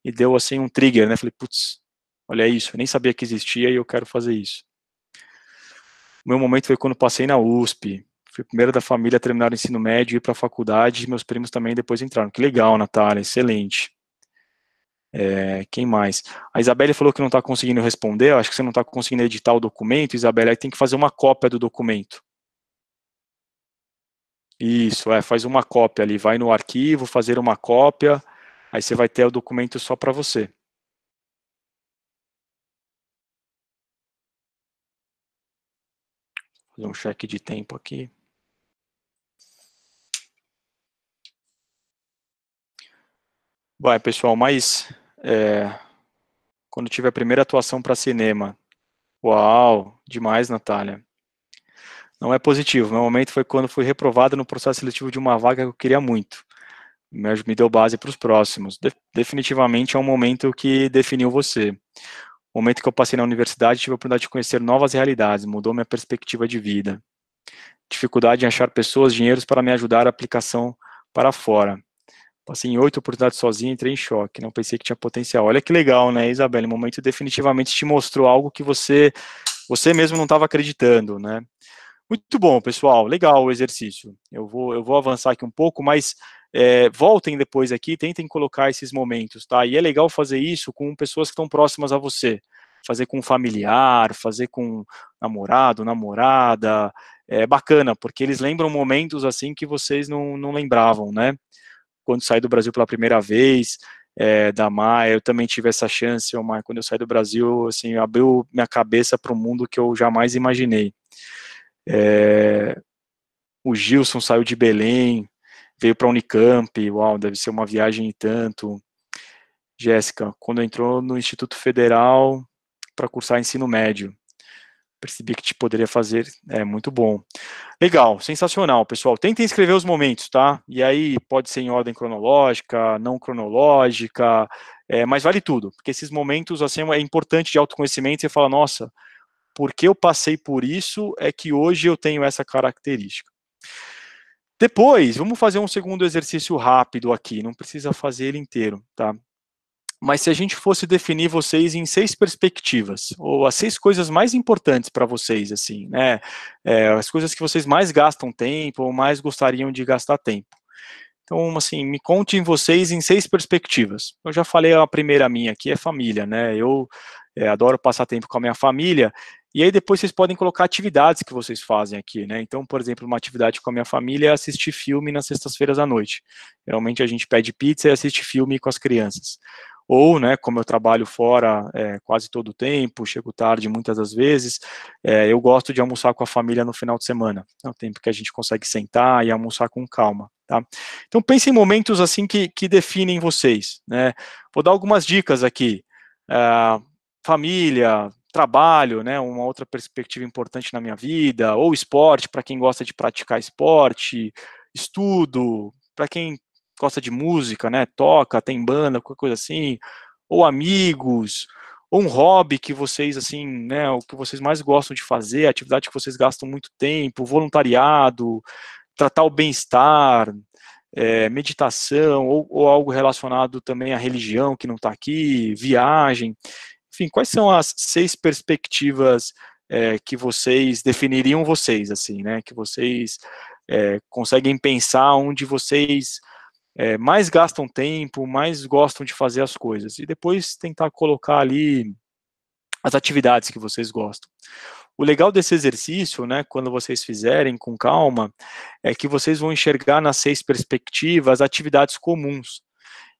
S3: e deu, assim, um trigger, né, falei, putz, olha isso, eu nem sabia que existia e eu quero fazer isso. O meu momento foi quando passei na USP, fui o primeiro da família a terminar o ensino médio e ir para a faculdade, e meus primos também depois entraram. Que legal, Natália, excelente. Quem mais? A Isabelle falou que não está conseguindo responder, eu acho que você não está conseguindo editar o documento, Isabelle, aí tem que fazer uma cópia do documento. Isso, faz uma cópia ali, vai no arquivo, fazer uma cópia, aí você vai ter o documento só para você. Vou fazer um cheque de tempo aqui. Vai, pessoal, mas quando tive a primeira atuação para cinema, uau, demais, Natália. Não é positivo, meu momento foi quando fui reprovado no processo seletivo de uma vaga que eu queria muito. Me deu base para os próximos. Definitivamente é um momento que definiu você. O momento que eu passei na universidade, tive a oportunidade de conhecer novas realidades, mudou minha perspectiva de vida. Dificuldade em achar pessoas, dinheiros para me ajudar a aplicação para fora. Passei em 8 oportunidades sozinho, entrei em choque, não pensei que tinha potencial. Olha que legal, né, Isabelle? O momento definitivamente te mostrou algo que você mesmo não estava acreditando, né? Muito bom, pessoal, legal o exercício. Eu vou avançar aqui um pouco, mas voltem depois aqui, tentem colocar esses momentos, tá? E é legal fazer isso com pessoas que estão próximas a você. Fazer com um familiar, fazer com namorado, namorada, é bacana, porque eles lembram momentos assim que vocês não lembravam, né? Quando saí do Brasil pela primeira vez, da Maia, eu também tive essa chance, Maia, quando eu saí do Brasil, assim, abriu minha cabeça para um mundo que eu jamais imaginei. O Gilson saiu de Belém, veio para a Unicamp, uau, deve ser uma viagem e tanto. Jéssica, quando entrou no Instituto Federal para cursar ensino médio, percebi que te poderia fazer, muito bom. Legal, sensacional, pessoal. Tentem escrever os momentos, tá? E aí pode ser em ordem cronológica, não cronológica, mas vale tudo, porque esses momentos, assim, é importante de autoconhecimento, você fala, nossa, porque eu passei por isso, é que hoje eu tenho essa característica. Depois, vamos fazer um segundo exercício rápido aqui, não precisa fazer ele inteiro, tá? Mas se a gente fosse definir vocês em 6 perspectivas, ou as 6 coisas mais importantes para vocês, assim, né? As coisas que vocês mais gastam tempo, ou mais gostariam de gastar tempo. Então, assim, me contem vocês em 6 perspectivas. Eu já falei a primeira minha aqui, é família, né? Eu adoro passar tempo com a minha família, e aí depois vocês podem colocar atividades que vocês fazem aqui, né? Então, por exemplo, uma atividade com a minha família é assistir filme nas sextas-feiras à noite. Geralmente a gente pede pizza e assiste filme com as crianças. Ou, né, como eu trabalho fora quase todo o tempo, chego tarde muitas das vezes, eu gosto de almoçar com a família no final de semana. É o tempo que a gente consegue sentar e almoçar com calma, tá? Então pense em momentos assim que definem vocês, né? Vou dar algumas dicas aqui. Família, trabalho, né, uma outra perspectiva importante na minha vida, ou esporte, para quem gosta de praticar esporte, estudo, para quem gosta de música, né, toca, tem banda, qualquer coisa assim, ou amigos, ou um hobby que vocês, assim, né, o que vocês mais gostam de fazer, atividade que vocês gastam muito tempo, voluntariado, tratar o bem-estar, meditação, ou algo relacionado também à religião que não está aqui, viagem, enfim, quais são as 6 perspectivas que vocês definiriam vocês, assim, né, que vocês conseguem pensar onde vocês mais gastam tempo, mais gostam de fazer as coisas, e depois tentar colocar ali as atividades que vocês gostam. O legal desse exercício, né, quando vocês fizerem com calma, é que vocês vão enxergar nas 6 perspectivas atividades comuns.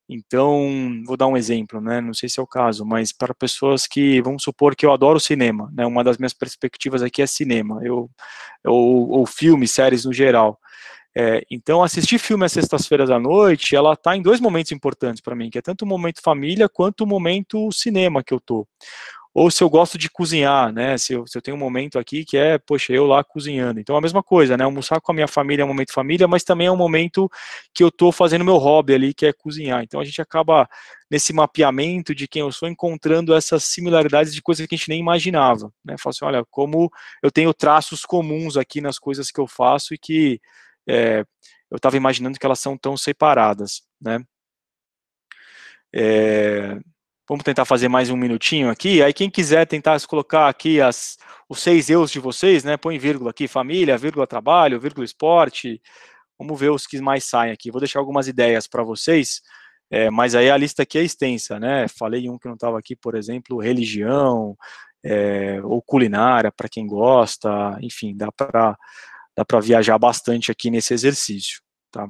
S3: Então, vou dar um exemplo, né, não sei se é o caso, mas para pessoas que, vamos supor que eu adoro cinema, né, uma das minhas perspectivas aqui é cinema, ou filmes, séries no geral. Então, assistir filme às sextas-feiras à noite, ela está em 2 momentos importantes para mim, que é tanto o momento família, quanto o momento cinema que eu tô. Ou se eu gosto de cozinhar, né, se eu tenho um momento aqui que poxa, eu lá cozinhando. Então, a mesma coisa, né, almoçar com a minha família é um momento família, mas também é um momento que eu estou fazendo meu hobby ali, que é cozinhar. Então, a gente acaba, nesse mapeamento de quem eu sou, encontrando essas similaridades de coisas que a gente nem imaginava, né, falo assim, olha, como eu tenho traços comuns aqui nas coisas que eu faço e que eu estava imaginando que elas são tão separadas, né. Vamos tentar fazer mais um minutinho aqui. Aí quem quiser tentar colocar aqui os 6 eus de vocês, né? Põe vírgula aqui, família, vírgula trabalho, vírgula esporte. Vamos ver os que mais saem aqui. Vou deixar algumas ideias para vocês, mas aí a lista aqui é extensa, né? Falei um que não estava aqui, por exemplo, religião, ou culinária, para quem gosta. Enfim, dá para viajar bastante aqui nesse exercício, tá?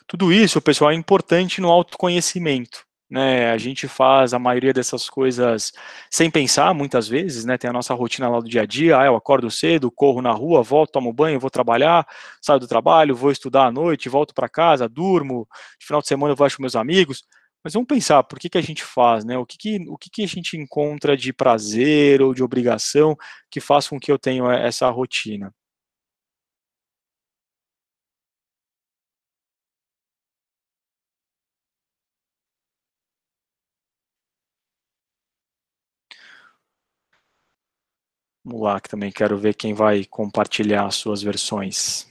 S3: Tudo isso, pessoal, é importante no autoconhecimento, né? A gente faz a maioria dessas coisas sem pensar, muitas vezes, né? Tem a nossa rotina lá do dia a dia, eu acordo cedo, corro na rua, volto, tomo banho, vou trabalhar, saio do trabalho, vou estudar à noite, volto para casa, durmo, no final de semana eu vou com meus amigos, mas vamos pensar, por que a gente faz, né? O que a gente encontra de prazer ou de obrigação que faz com que eu tenha essa rotina? Vamos lá, que também quero ver quem vai compartilhar as suas versões.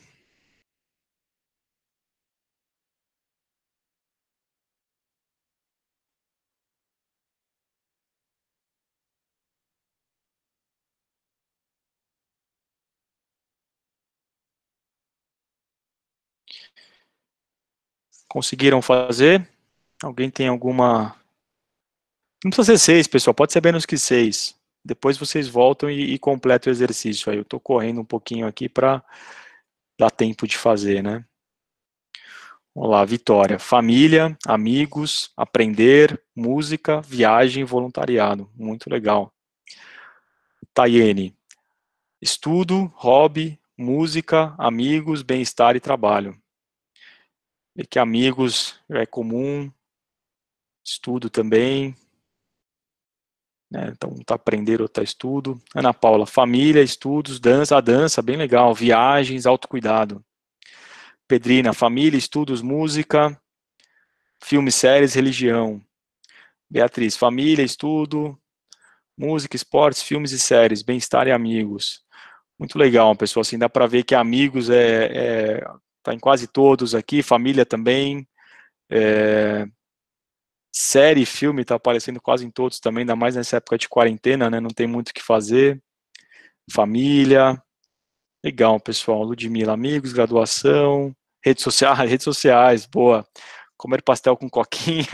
S3: Conseguiram fazer? Alguém tem alguma... Não precisa ser 6, pessoal, pode ser menos que 6. Depois vocês voltam e completam o exercício. Aí eu estou correndo um pouquinho aqui para dar tempo de fazer, né? Vamos lá, Vitória. Família, amigos, aprender, música, viagem e voluntariado. Muito legal. Tayene. Estudo, hobby, música, amigos, bem-estar e trabalho. E que amigos é comum, estudo também. Né? Então, tá aprender, outro tá estudo. Ana Paula, família, estudos, dança, a dança, bem legal. Viagens, autocuidado. Pedrina, família, estudos, música, filmes, séries, religião. Beatriz, família, estudo, música, esportes, filmes e séries, bem-estar e amigos. Muito legal, pessoal, assim, dá para ver que amigos tá em quase todos aqui, família também, série e filme tá aparecendo quase em todos também, ainda mais nessa época de quarentena, né, não tem muito o que fazer. Família, legal, pessoal. Ludmila, amigos, graduação, redes sociais, boa. Comer pastel com coquinha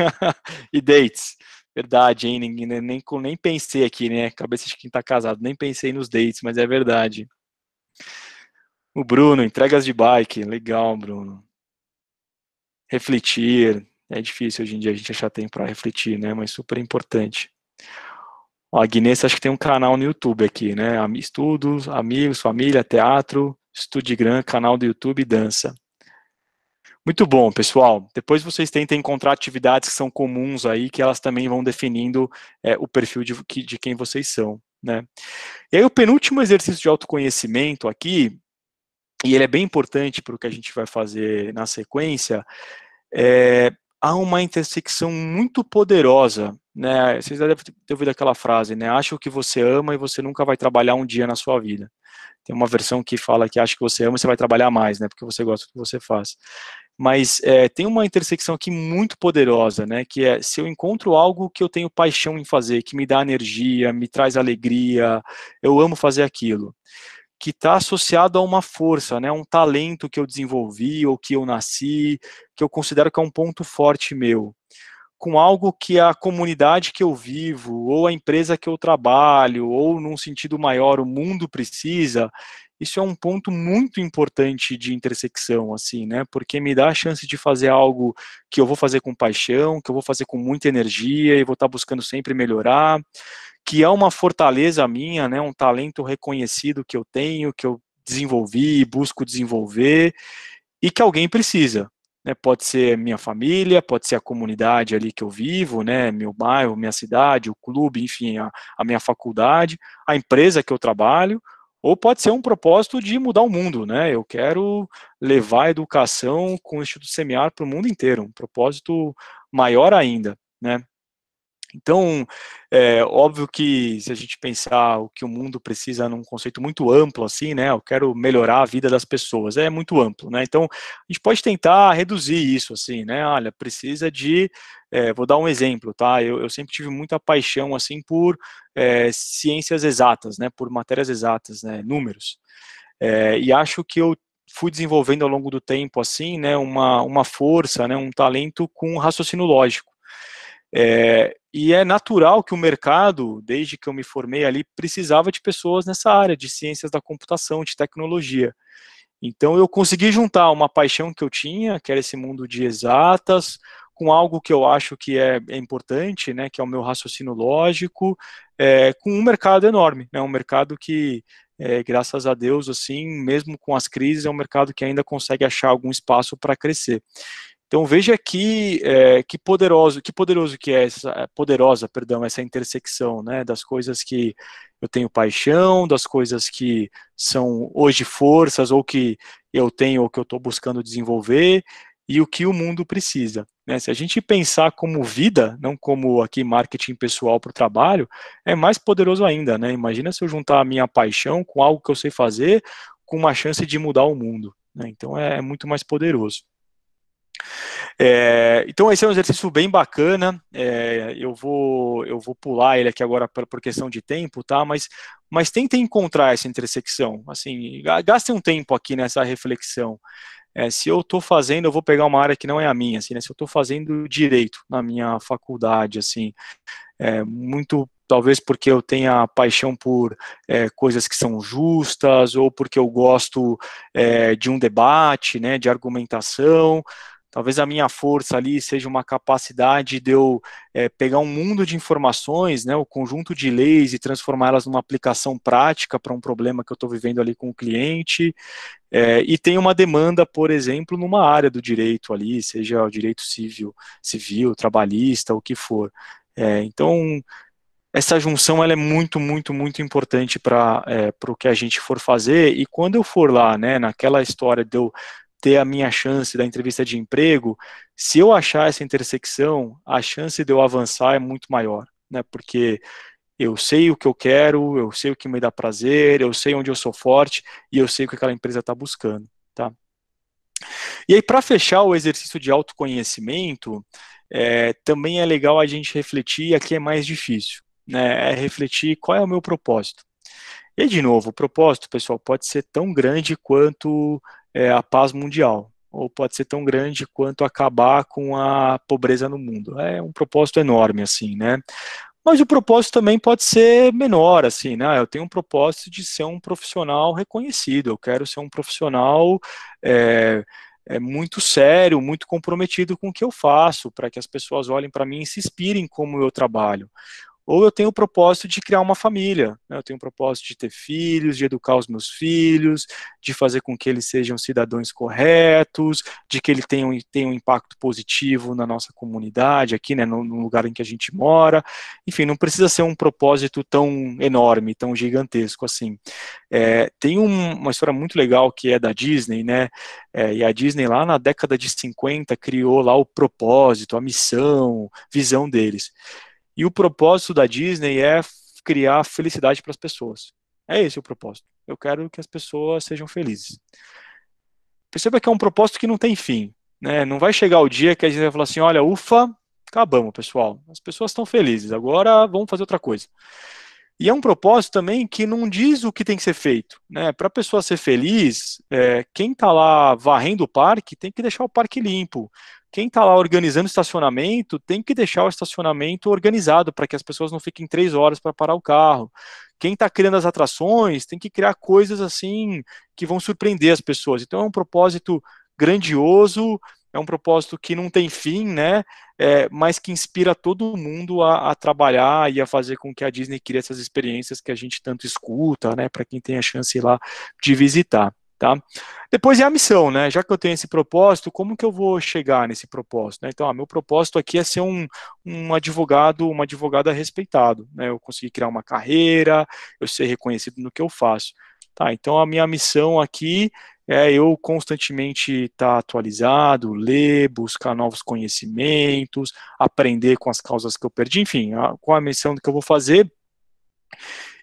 S3: e dates. Verdade, hein? Nem pensei aqui, né? Cabeça de quem tá casado, nem pensei nos dates, mas é verdade. O Bruno, entregas de bike, legal, Bruno. Refletir, é difícil hoje em dia a gente achar tempo para refletir, né? Mas super importante. Ó, a Guinness acho que tem um canal no YouTube aqui, né? Estudos, amigos, família, teatro, Estudigram, canal do YouTube, dança. Muito bom, pessoal. Depois vocês tentem encontrar atividades que são comuns aí, que elas também vão definindo o perfil de quem vocês são, né? E aí o penúltimo exercício de autoconhecimento aqui, e ele é bem importante para o que a gente vai fazer na sequência, há uma intersecção muito poderosa, né? Vocês já devem ter ouvido aquela frase, né? Acha o que você ama e você nunca vai trabalhar um dia na sua vida. Tem uma versão que fala que acha que você ama e você vai trabalhar mais, né? Porque você gosta do que você faz. Mas tem uma intersecção aqui muito poderosa, né? Que é se eu encontro algo que eu tenho paixão em fazer, que me dá energia, me traz alegria, eu amo fazer aquilo, que está associado a uma força, né? Um talento que eu desenvolvi ou que eu nasci, que eu considero que é um ponto forte meu, com algo que a comunidade que eu vivo, ou a empresa que eu trabalho, ou num sentido maior, o mundo precisa. Isso é um ponto muito importante de intersecção, assim, né? Porque me dá a chance de fazer algo que eu vou fazer com paixão, que eu vou fazer com muita energia e vou estar buscando sempre melhorar, que é uma fortaleza minha, né? Um talento reconhecido que eu tenho, que eu desenvolvi, busco desenvolver, e que alguém precisa. Né? Pode ser minha família, pode ser a comunidade ali que eu vivo, né? Meu bairro, minha cidade, o clube, enfim, a minha faculdade, a empresa que eu trabalho, ou pode ser um propósito de mudar o mundo, né? Eu quero levar a educação com o Instituto Semear para o mundo inteiro, um propósito maior ainda, né? Então, é óbvio que se a gente pensar o que o mundo precisa num conceito muito amplo, assim, né, eu quero melhorar a vida das pessoas, é muito amplo, né, então a gente pode tentar reduzir isso, assim, né, olha, precisa de, vou dar um exemplo, tá, eu sempre tive muita paixão, assim, por ciências exatas, né, por matérias exatas, né, números, e acho que eu fui desenvolvendo ao longo do tempo, assim, né, uma força, né, um talento com raciocínio lógico. E é natural que o mercado, desde que eu me formei ali, precisava de pessoas nessa área de ciências da computação, de tecnologia. Então eu consegui juntar uma paixão que eu tinha, que era esse mundo de exatas, com algo que eu acho que é importante, né, que é o meu raciocínio lógico, com um mercado enorme, né, um mercado que, graças a Deus, assim, mesmo com as crises, é um mercado que ainda consegue achar algum espaço para crescer. Então veja que poderosa que é essa intersecção, né, das coisas que eu tenho paixão, das coisas que são hoje forças ou que eu tenho ou que eu estou buscando desenvolver e o que o mundo precisa. Né? Se a gente pensar como vida, não como aqui marketing pessoal para o trabalho, é mais poderoso ainda, né? Imagina se eu juntar a minha paixão com algo que eu sei fazer, com uma chance de mudar o mundo. Né? Então é muito mais poderoso. Então esse é um exercício bem bacana, eu vou pular ele aqui agora por questão de tempo, tá? Mas tentem encontrar essa intersecção, assim, gastem um tempo aqui nessa reflexão. se eu estou fazendo, eu vou pegar uma área que não é a minha, assim, né, se eu estou fazendo direito na minha faculdade, assim, muito talvez porque eu tenha paixão por coisas que são justas, ou porque eu gosto de um debate, né, de argumentação. Talvez a minha força ali seja uma capacidade de eu pegar um mundo de informações, né, o conjunto de leis, e transformá-las numa aplicação prática para um problema que eu estou vivendo ali com o cliente. E tem uma demanda, por exemplo, numa área do direito ali, seja o direito civil, trabalhista, o que for. Então, essa junção ela é muito, muito, muito importante para o que a gente for fazer. E quando eu for lá, né, naquela história de eu ter a minha chance da entrevista de emprego, se eu achar essa intersecção, a chance de eu avançar é muito maior, né, porque eu sei o que eu quero, eu sei o que me dá prazer, eu sei onde eu sou forte e eu sei o que aquela empresa está buscando, tá? E aí, para fechar o exercício de autoconhecimento, também é legal a gente refletir, e aqui é mais difícil, né? É refletir qual é o meu propósito. E, de novo, o propósito, pessoal, pode ser tão grande quanto a paz mundial, ou pode ser tão grande quanto acabar com a pobreza no mundo. É um propósito enorme, assim, né? Mas o propósito também pode ser menor, assim, né? Eu tenho um propósito de ser um profissional reconhecido, eu quero ser um profissional muito sério, muito comprometido com o que eu faço, para que as pessoas olhem para mim e se inspirem como eu trabalho. Ou eu tenho o propósito de criar uma família, né? Eu tenho o propósito de ter filhos, de educar os meus filhos, de fazer com que eles sejam cidadãos corretos, de que eles tenham um impacto positivo na nossa comunidade, aqui, né, no lugar em que a gente mora. Enfim, não precisa ser um propósito tão enorme, tão gigantesco assim. Tem uma história muito legal que é da Disney, né? E a Disney lá na década de 50 criou lá o propósito, a missão, visão deles. E o propósito da Disney é criar felicidade para as pessoas. É esse o propósito. Eu quero que as pessoas sejam felizes. Perceba que é um propósito que não tem fim, né? Não vai chegar o dia que a gente vai falar assim, olha, ufa, acabamos, pessoal. As pessoas estão felizes, agora vamos fazer outra coisa. E é um propósito também que não diz o que tem que ser feito, né? Para a pessoa ser feliz, quem está lá varrendo o parque tem que deixar o parque limpo. Quem está lá organizando o estacionamento tem que deixar o estacionamento organizado para que as pessoas não fiquem 3 horas para parar o carro. Quem está criando as atrações tem que criar coisas assim que vão surpreender as pessoas. Então é um propósito grandioso, é um propósito que não tem fim, né? Mas que inspira todo mundo a trabalhar e a fazer com que a Disney crie essas experiências que a gente tanto escuta, né? Para quem tem a chance lá de visitar. Tá? Depois é a missão, né? Já que eu tenho esse propósito, como que eu vou chegar nesse propósito? Né? Então, meu propósito aqui é ser um advogado, uma advogada respeitado, né? Eu conseguir criar uma carreira, eu ser reconhecido no que eu faço. Tá? Então, a minha missão aqui é eu constantemente estar atualizado, ler, buscar novos conhecimentos, aprender com as causas que eu perdi, enfim, qual a missão que eu vou fazer.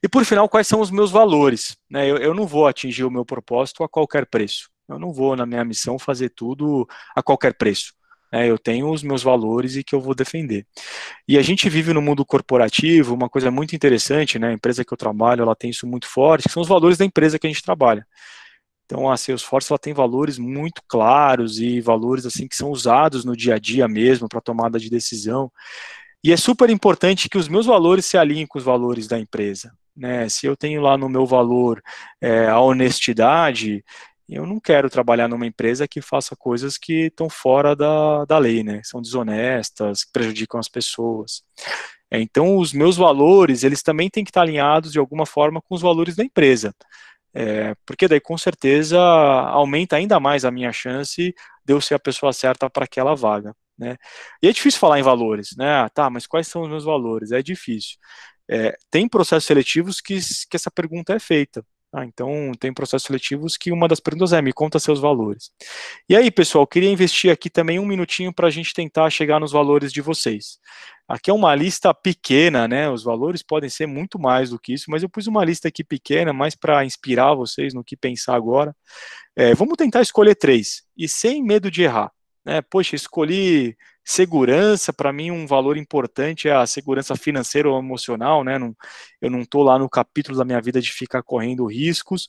S3: E por final, quais são os meus valores? Né? Eu não vou atingir o meu propósito a qualquer preço. Eu não vou, na minha missão, fazer tudo a qualquer preço. Eu tenho os meus valores e que eu vou defender. E a gente vive no mundo corporativo uma coisa muito interessante, né? A empresa que eu trabalho, ela tem isso muito forte, que são os valores da empresa que a gente trabalha. Então, a Salesforce ela tem valores muito claros e valores assim que são usados no dia a dia mesmo para tomada de decisão. E é super importante que os meus valores se alinhem com os valores da empresa. Né? Se eu tenho lá no meu valor a honestidade, eu não quero trabalhar numa empresa que faça coisas que estão fora da lei, né? São desonestas, que prejudicam as pessoas. Então, os meus valores, eles também têm que estar alinhados de alguma forma com os valores da empresa. Porque daí, com certeza, aumenta ainda mais a minha chance de eu ser a pessoa certa para aquela vaga. Né? E é difícil falar em valores, né? Tá, mas quais são os meus valores? É difícil. Tem processos seletivos que essa pergunta é feita. Tá? Então, tem processos seletivos que uma das perguntas me conta seus valores. E aí, pessoal, queria investir aqui também um minutinho para a gente tentar chegar nos valores de vocês. Aqui é uma lista pequena, né? Os valores podem ser muito mais do que isso, mas eu pus uma lista aqui pequena, mais para inspirar vocês no que pensar agora. Vamos tentar escolher 3, e sem medo de errar. Poxa, escolhi segurança, para mim um valor importante é a segurança financeira ou emocional, né? Eu não estou lá no capítulo da minha vida de ficar correndo riscos,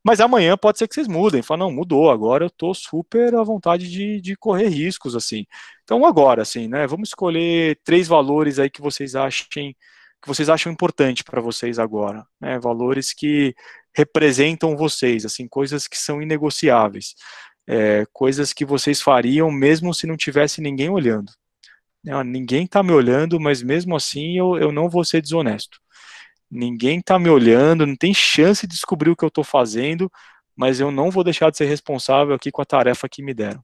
S3: Mas amanhã pode ser que vocês mudem, falam, não, mudou, agora eu estou super à vontade de correr riscos, assim. Então agora, assim, né, vamos escolher 3 valores aí que vocês acham importante para vocês agora, né, valores que representam vocês, assim, coisas que são inegociáveis, coisas que vocês fariam mesmo se não tivesse ninguém olhando. Ninguém está me olhando, mas mesmo assim eu não vou ser desonesto. Ninguém está me olhando, não tem chance de descobrir o que eu estou fazendo, mas eu não vou deixar de ser responsável aqui com a tarefa que me deram.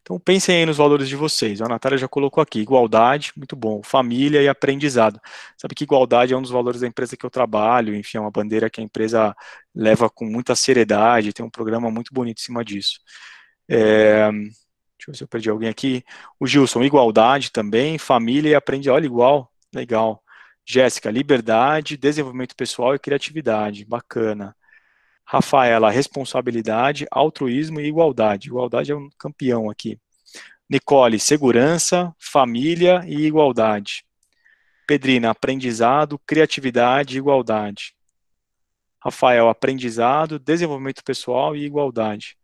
S3: Então pensem aí nos valores de vocês. A Natália já colocou aqui, igualdade, muito bom, família e aprendizado. Sabe que igualdade é um dos valores da empresa que eu trabalho, enfim, é uma bandeira que a empresa leva com muita seriedade, tem um programa muito bonito em cima disso. Deixa eu ver se eu perdi alguém aqui. O Gilson, igualdade também, família e aprendizado. Olha, igual, legal. Jéssica, liberdade, desenvolvimento pessoal e criatividade, bacana. Rafaela, responsabilidade, altruísmo e igualdade. Igualdade é um campeão aqui. Nicole, segurança, família e igualdade. Pedrina, aprendizado, criatividade e igualdade. Rafael, aprendizado, desenvolvimento pessoal e igualdade.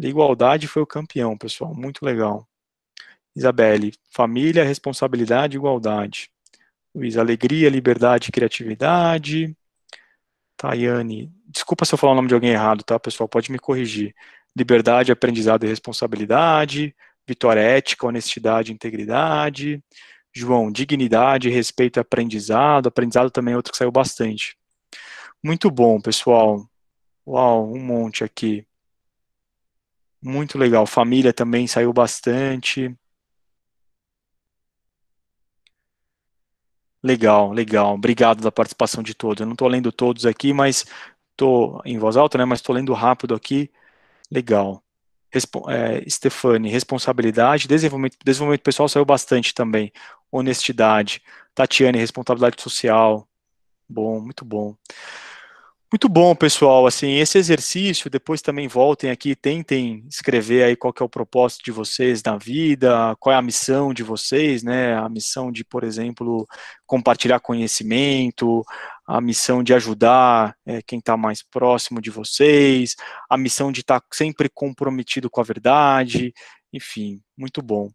S3: Igualdade foi o campeão, pessoal, muito legal. Isabelle, família, responsabilidade e igualdade. Luiz, alegria, liberdade e criatividade. Tayane, desculpa se eu falar o nome de alguém errado, tá, pessoal? Pode me corrigir. Liberdade, aprendizado e responsabilidade. Vitória, ética, honestidade e integridade. João, dignidade, respeito e aprendizado. Aprendizado também é outro que saiu bastante. Muito bom, pessoal. Uau, um monte aqui. Muito legal. Família também saiu bastante. Legal, legal. Obrigado da participação de todos. Eu não estou lendo todos aqui, mas estou em voz alta, né? Mas estou lendo rápido aqui. Legal. Stefane, responsabilidade, desenvolvimento pessoal saiu bastante também. Honestidade. Tatiane, responsabilidade social. Bom, muito bom. Muito bom, pessoal. Assim, esse exercício, depois também voltem aqui, tentem escrever aí qual que é o propósito de vocês na vida, qual é a missão de vocês, né? A missão de, por exemplo, compartilhar conhecimento, a missão de ajudar quem está mais próximo de vocês, a missão de estar sempre comprometido com a verdade, enfim, muito bom.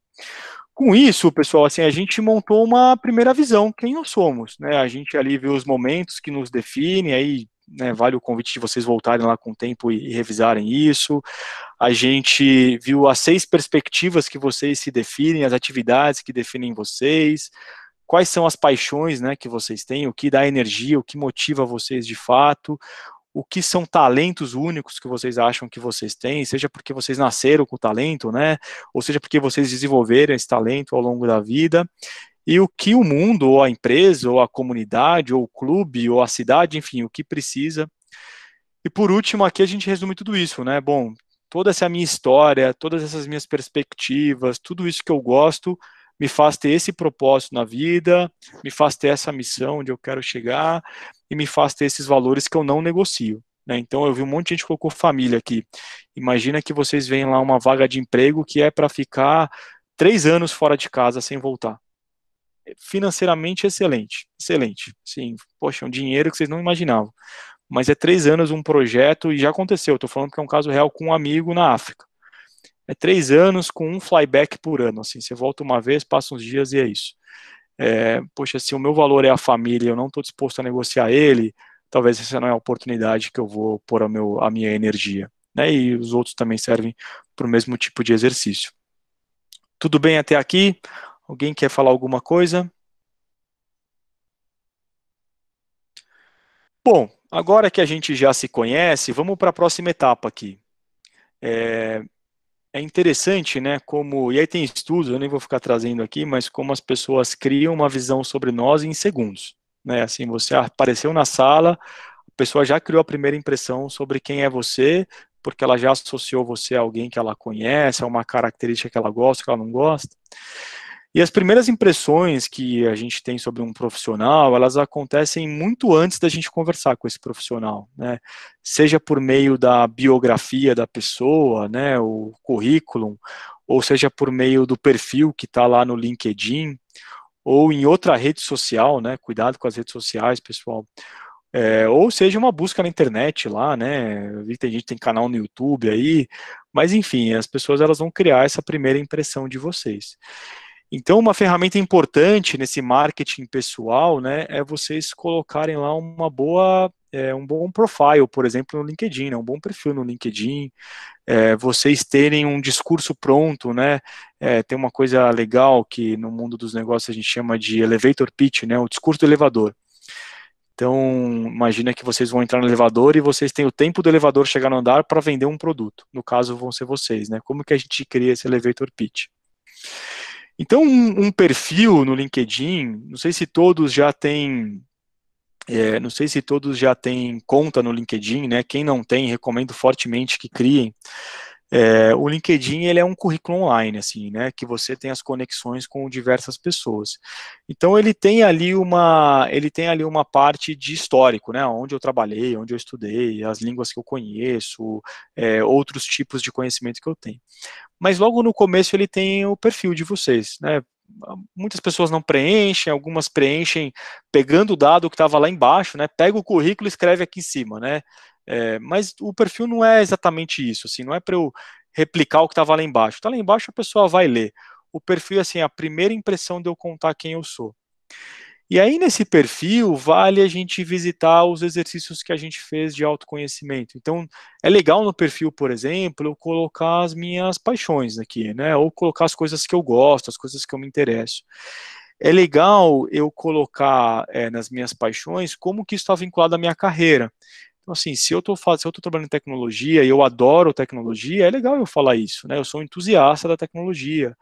S3: Com isso, pessoal, assim, a gente montou uma primeira visão, quem nós somos, né? A gente ali viu os momentos que nos definem, aí, né, vale o convite de vocês voltarem lá com o tempo e revisarem isso. A gente viu as 6 perspectivas que vocês se definem, as atividades que definem vocês, quais são as paixões, né, que vocês têm, o que dá energia, o que motiva vocês de fato, o que são talentos únicos que vocês acham que vocês têm, seja porque vocês nasceram com talento, né, ou seja porque vocês desenvolveram esse talento ao longo da vida, e o que o mundo, ou a empresa, ou a comunidade, ou o clube, ou a cidade, enfim, o que precisa. E por último, aqui a gente resume tudo isso, né, bom, toda essa minha história, todas essas minhas perspectivas, tudo isso que eu gosto, me faz ter esse propósito na vida, me faz ter essa missão onde eu quero chegar, e me faz ter esses valores que eu não negocio. Né? Então eu vi um monte de gente que colocou família aqui. Imagina que vocês veem lá uma vaga de emprego que é para ficar 3 anos fora de casa sem voltar. Financeiramente excelente, excelente. Sim, poxa, um dinheiro que vocês não imaginavam. Mas é 3 anos um projeto, e já aconteceu, estou falando que é um caso real com um amigo na África. É 3 anos com um flyback por ano, assim, você volta uma vez, passa uns dias e é isso. Poxa, se o meu valor é a família e eu não estou disposto a negociar ele, talvez essa não é a oportunidade que eu vou pôr a minha energia. Né? E os outros também servem para o mesmo tipo de exercício. Tudo bem até aqui? Alguém quer falar alguma coisa? Bom, agora que a gente já se conhece, vamos para a próxima etapa aqui. É interessante, né, e aí tem estudos, eu nem vou ficar trazendo aqui, mas como as pessoas criam uma visão sobre nós em segundos, né, assim, você apareceu na sala, a pessoa já criou a primeira impressão sobre quem é você, porque ela já associou você a alguém que ela conhece, a uma característica que ela gosta, que ela não gosta. E as primeiras impressões que a gente tem sobre um profissional, elas acontecem muito antes da gente conversar com esse profissional, né? Seja por meio da biografia da pessoa, né, o currículo, ou seja por meio do perfil que está lá no LinkedIn, ou em outra rede social, né? Cuidado com as redes sociais, pessoal. ou seja uma busca na internet lá, né? Eu vi que tem gente que tem canal no YouTube aí, mas enfim, as pessoas elas vão criar essa primeira impressão de vocês. Então, uma ferramenta importante nesse marketing pessoal, né, é vocês colocarem lá um bom profile, por exemplo, no LinkedIn, né, um bom perfil no LinkedIn, vocês terem um discurso pronto, né, tem uma coisa legal que no mundo dos negócios a gente chama de elevator pitch, né, o discurso do elevador. Então, imagina que vocês vão entrar no elevador e vocês têm o tempo do elevador chegar no andar para vender um produto. No caso, vão ser vocês, né? Como que a gente cria esse elevator pitch? Então, um perfil no LinkedIn, não sei se todos já têm conta no LinkedIn, né? Quem não tem, recomendo fortemente que criem. O LinkedIn ele é um currículo online, assim, né? Que você tem as conexões com diversas pessoas. Então ele tem ali uma parte de histórico, né? Onde eu trabalhei, onde eu estudei, as línguas que eu conheço, outros tipos de conhecimento que eu tenho. Mas logo no começo ele tem o perfil de vocês, né? Muitas pessoas não preenchem, algumas preenchem pegando o dado que estava lá embaixo, né? Pega o currículo e escreve aqui em cima, né? Mas o perfil não é exatamente isso, assim, não é para eu replicar o que estava lá embaixo. Está lá embaixo, a pessoa vai ler. O perfil é assim, a primeira impressão de eu contar quem eu sou. E aí, nesse perfil, vale a gente visitar os exercícios que a gente fez de autoconhecimento. Então, é legal no perfil, por exemplo, eu colocar as minhas paixões aqui, né? Ou colocar as coisas que eu gosto, as coisas que eu me interesso. É legal eu colocar nas minhas paixões como que isso está vinculado à minha carreira. Então, assim, se eu estou trabalhando em tecnologia e eu adoro tecnologia, é legal eu falar isso, né? Eu sou um entusiasta da tecnologia,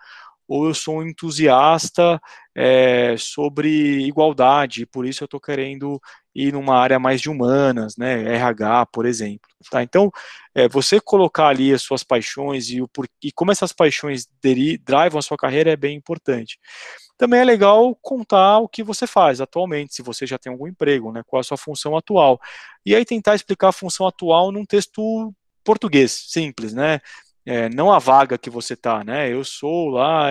S3: ou eu sou um entusiasta sobre igualdade, e por isso eu estou querendo ir numa área mais de humanas, né? RH, por exemplo. Tá? Então, você colocar ali as suas paixões e como essas paixões drivam a sua carreira é bem importante. Também é legal contar o que você faz atualmente, se você já tem algum emprego, né? Qual é a sua função atual. E aí tentar explicar a função atual num texto português, simples, né? Não a vaga que você está, né? Eu sou lá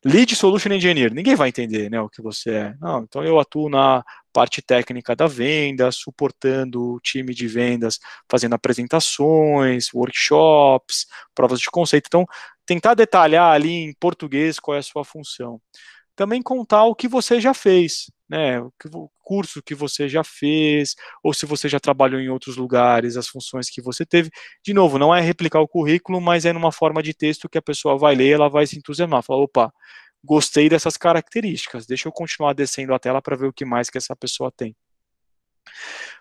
S3: Lead Solution Engineer. Ninguém vai entender, né, o que você é. Não, então eu atuo na parte técnica da venda, suportando o time de vendas, fazendo apresentações, workshops, provas de conceito. Então, tentar detalhar ali em português qual é a sua função. Também contar o que você já fez, né? O curso que você já fez, ou se você já trabalhou em outros lugares, as funções que você teve. De novo, não é replicar o currículo, mas é numa forma de texto que a pessoa vai ler, ela vai se entusiasmar, falar, opa, gostei dessas características, deixa eu continuar descendo a tela para ver o que mais que essa pessoa tem.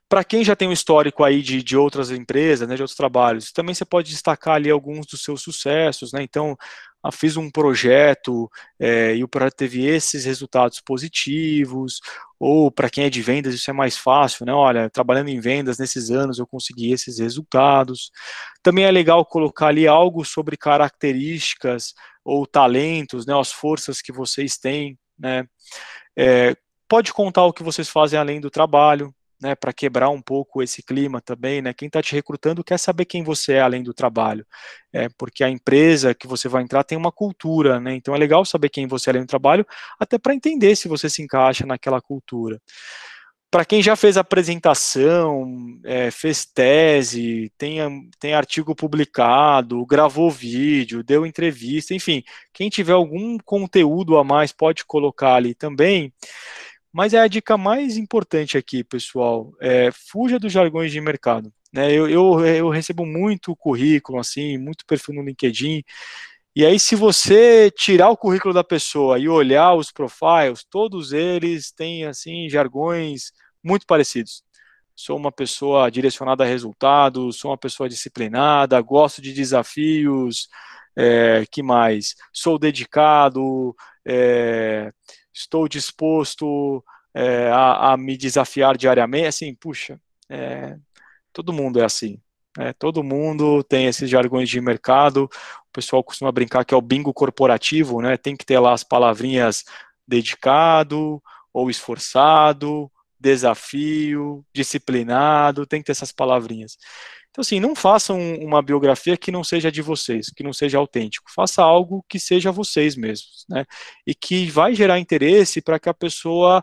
S3: Para quem já tem um histórico aí de outras empresas, né, de outros trabalhos, também você pode destacar ali alguns dos seus sucessos, né? Então, fiz um projeto e o projeto teve esses resultados positivos, ou para quem é de vendas isso é mais fácil, né? Olha, trabalhando em vendas nesses anos eu consegui esses resultados. Também é legal colocar ali algo sobre características ou talentos, né? As forças que vocês têm, né? Pode contar o que vocês fazem além do trabalho, né, para quebrar um pouco esse clima também, né, quem está te recrutando quer saber quem você é além do trabalho, porque a empresa que você vai entrar tem uma cultura, né, então é legal saber quem você é além do trabalho, até para entender se você se encaixa naquela cultura. Para quem já fez apresentação, fez tese, tem artigo publicado, gravou vídeo, deu entrevista, enfim, quem tiver algum conteúdo a mais pode colocar ali também. Mas é a dica mais importante aqui, pessoal, fuja dos jargões de mercado. Né? Eu recebo muito currículo, assim, muito perfil no LinkedIn, e aí se você tirar o currículo da pessoa e olhar os profiles, todos eles têm, assim, jargões muito parecidos. Sou uma pessoa direcionada a resultados, sou uma pessoa disciplinada, gosto de desafios, que mais? Sou dedicado, estou disposto a me desafiar diariamente, assim, puxa, todo mundo é assim, né? Todo mundo tem esses jargões de mercado, o pessoal costuma brincar que é o bingo corporativo, né? Tem que ter lá as palavrinhas dedicado, ou esforçado, desafio, disciplinado, tem que ter essas palavrinhas. Então, assim, não façam uma biografia que não seja de vocês, que não seja autêntico. Faça algo que seja vocês mesmos, né? E que vai gerar interesse para que a pessoa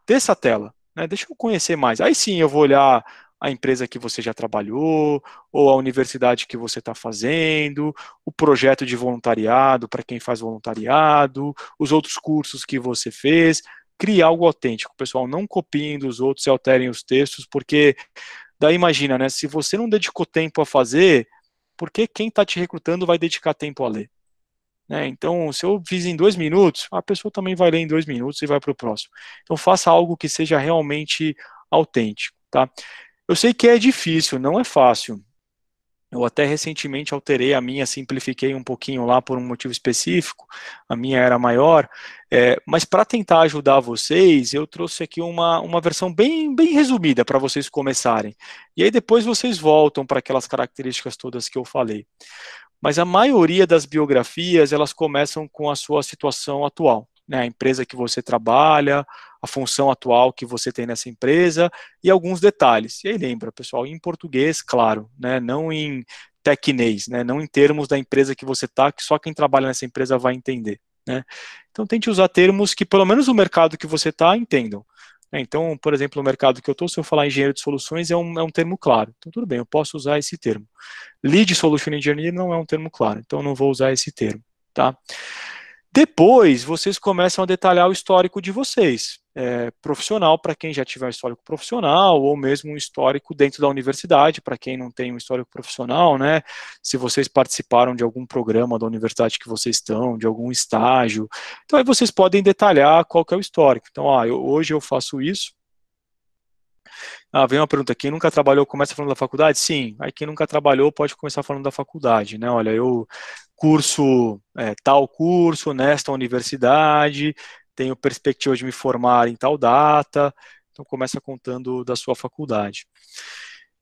S3: desça a tela, né? Deixa eu conhecer mais. Aí sim eu vou olhar a empresa que você já trabalhou, ou a universidade que você está fazendo, o projeto de voluntariado para quem faz voluntariado, os outros cursos que você fez. Crie algo autêntico, pessoal. Não copiem dos outros e alterem os textos, porque daí imagina, né? Se você não dedicou tempo a fazer, por que quem está te recrutando vai dedicar tempo a ler? Né? Então, se eu fiz em 2 minutos, a pessoa também vai ler em 2 minutos e vai para o próximo. Então, faça algo que seja realmente autêntico, tá? Eu sei que é difícil, não é fácil. Eu até recentemente alterei a minha, simplifiquei um pouquinho lá por um motivo específico, a minha era maior, mas para tentar ajudar vocês, eu trouxe aqui uma versão bem resumida para vocês começarem. E aí depois vocês voltam para aquelas características todas que eu falei. Mas a maioria das biografias, elas começam com a sua situação atual, né? A empresa que você trabalha, a função atual que você tem nessa empresa e alguns detalhes. E aí lembra, pessoal, em português, claro, né? Não em tecnês, né? Não em termos da empresa que você está, que só quem trabalha nessa empresa vai entender, né? Então tente usar termos que pelo menos o mercado que você está entendam. Então, por exemplo, no mercado que eu estou, se eu falar engenheiro de soluções, é um termo claro. Então, tudo bem, eu posso usar esse termo. Lead Solution Engineer não é um termo claro, então não vou usar esse termo, tá? Depois, vocês começam a detalhar o histórico de vocês, profissional para quem já tiver histórico profissional, ou mesmo um histórico dentro da universidade, para quem não tem um histórico profissional, né? Se vocês participaram de algum programa da universidade que vocês estão, de algum estágio. Então, aí vocês podem detalhar qual que é o histórico. Então, hoje eu faço isso. Vem uma pergunta, quem nunca trabalhou começa falando da faculdade? Sim, aí quem nunca trabalhou pode começar falando da faculdade, né? Olha, eu curso tal curso nesta universidade, tenho perspectiva de me formar em tal data, então começa contando da sua faculdade.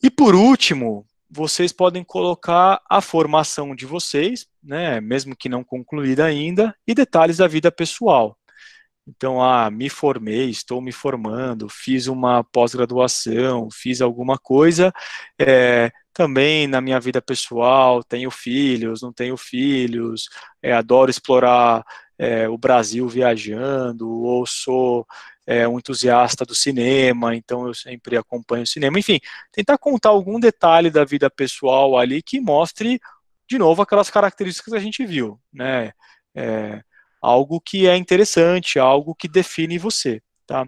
S3: E por último, vocês podem colocar a formação de vocês, né, mesmo que não concluída ainda, e detalhes da vida pessoal. Então, me formei, estou me formando, fiz uma pós-graduação, fiz alguma coisa. Também na minha vida pessoal, tenho filhos, não tenho filhos, adoro explorar o Brasil viajando, ou sou um entusiasta do cinema, então eu sempre acompanho o cinema. Enfim, tentar contar algum detalhe da vida pessoal ali que mostre, de novo, aquelas características que a gente viu, né? Algo que é interessante, algo que define você, tá?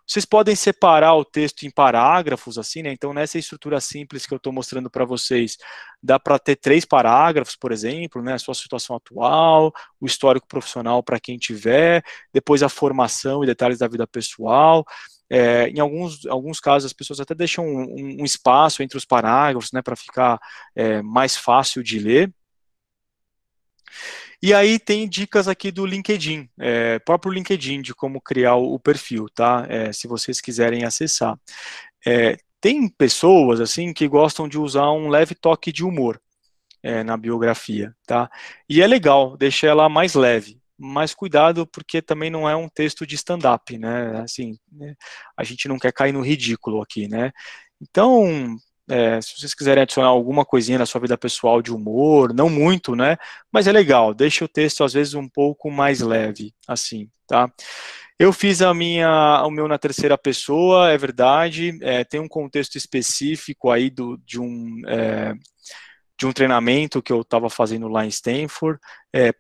S3: Vocês podem separar o texto em parágrafos, assim, né? Então, nessa estrutura simples que eu estou mostrando para vocês, dá para ter 3 parágrafos, por exemplo, né? A sua situação atual, o histórico profissional para quem tiver, depois a formação e detalhes da vida pessoal. Em alguns casos, as pessoas até deixam um espaço entre os parágrafos, né? Para ficar mais fácil de ler. E aí tem dicas aqui do LinkedIn, próprio LinkedIn, de como criar o perfil, tá? Se vocês quiserem acessar. Tem pessoas, assim, que gostam de usar um leve toque de humor na biografia, tá? E é legal, deixa ela mais leve. Mas cuidado, porque também não é um texto de stand-up, né? Assim, né? A gente não quer cair no ridículo aqui, né? Então, se vocês quiserem adicionar alguma coisinha na sua vida pessoal de humor, não muito, né? Mas é legal, deixa o texto às vezes um pouco mais leve, assim, tá? Eu fiz o meu na terceira pessoa, é verdade, tem um contexto específico aí de um treinamento que eu estava fazendo lá em Stanford.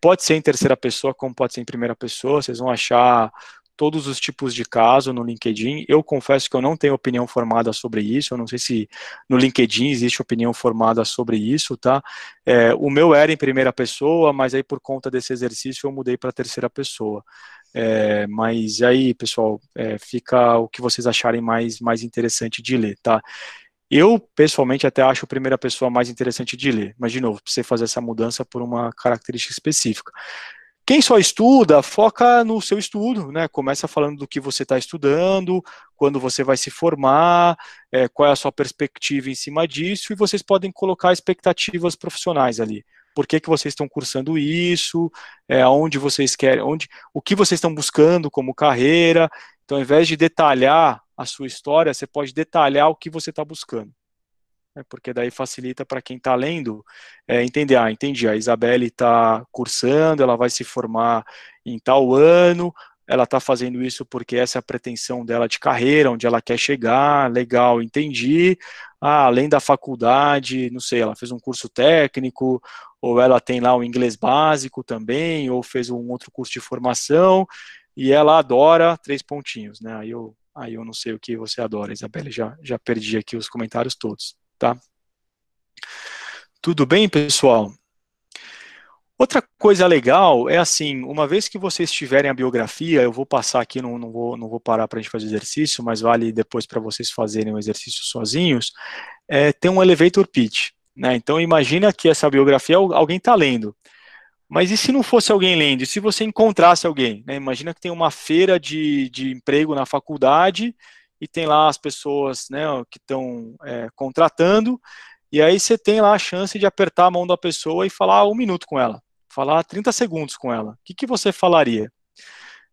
S3: Pode ser em terceira pessoa, como pode ser em primeira pessoa, vocês vão achar todos os tipos de caso no LinkedIn. Eu confesso que eu não tenho opinião formada sobre isso, eu não sei se no LinkedIn existe opinião formada sobre isso, tá? O meu era em primeira pessoa, mas aí por conta desse exercício eu mudei para terceira pessoa. Mas aí, pessoal, fica o que vocês acharem mais interessante de ler, tá? Eu, pessoalmente, até acho a primeira pessoa mais interessante de ler, mas, de novo, você fazer essa mudança por uma característica específica. Quem só estuda, foca no seu estudo, né? Começa falando do que você está estudando, quando você vai se formar, qual é a sua perspectiva em cima disso, e vocês podem colocar expectativas profissionais ali. Por que vocês estão cursando isso, onde vocês querem, o que vocês estão buscando como carreira. Então, ao invés de detalhar a sua história, você pode detalhar o que você está buscando. Porque daí facilita para quem está lendo entender, entendi, a Isabelle está cursando, ela vai se formar em tal ano, ela está fazendo isso porque essa é a pretensão dela de carreira, onde ela quer chegar, legal, entendi. Além da faculdade, não sei, ela fez um curso técnico, ou ela tem lá o inglês básico também, ou fez um outro curso de formação, e ela adora 3 pontinhos, né? Aí eu não sei o que você adora, Isabelle, já perdi aqui os comentários todos, tá? Tudo bem, pessoal? Outra coisa legal é assim, uma vez que vocês tiverem a biografia, eu vou passar aqui, não vou parar para a gente fazer exercício, mas vale depois para vocês fazerem o exercício sozinhos, tem um elevator pitch, né? Então imagina que essa biografia alguém está lendo, mas e se não fosse alguém lendo? E se você encontrasse alguém, né? Imagina que tem uma feira de emprego na faculdade e tem lá as pessoas, né, que estão contratando, e aí você tem lá a chance de apertar a mão da pessoa e falar 1 minuto com ela, falar 30 segundos com ela. O que você falaria?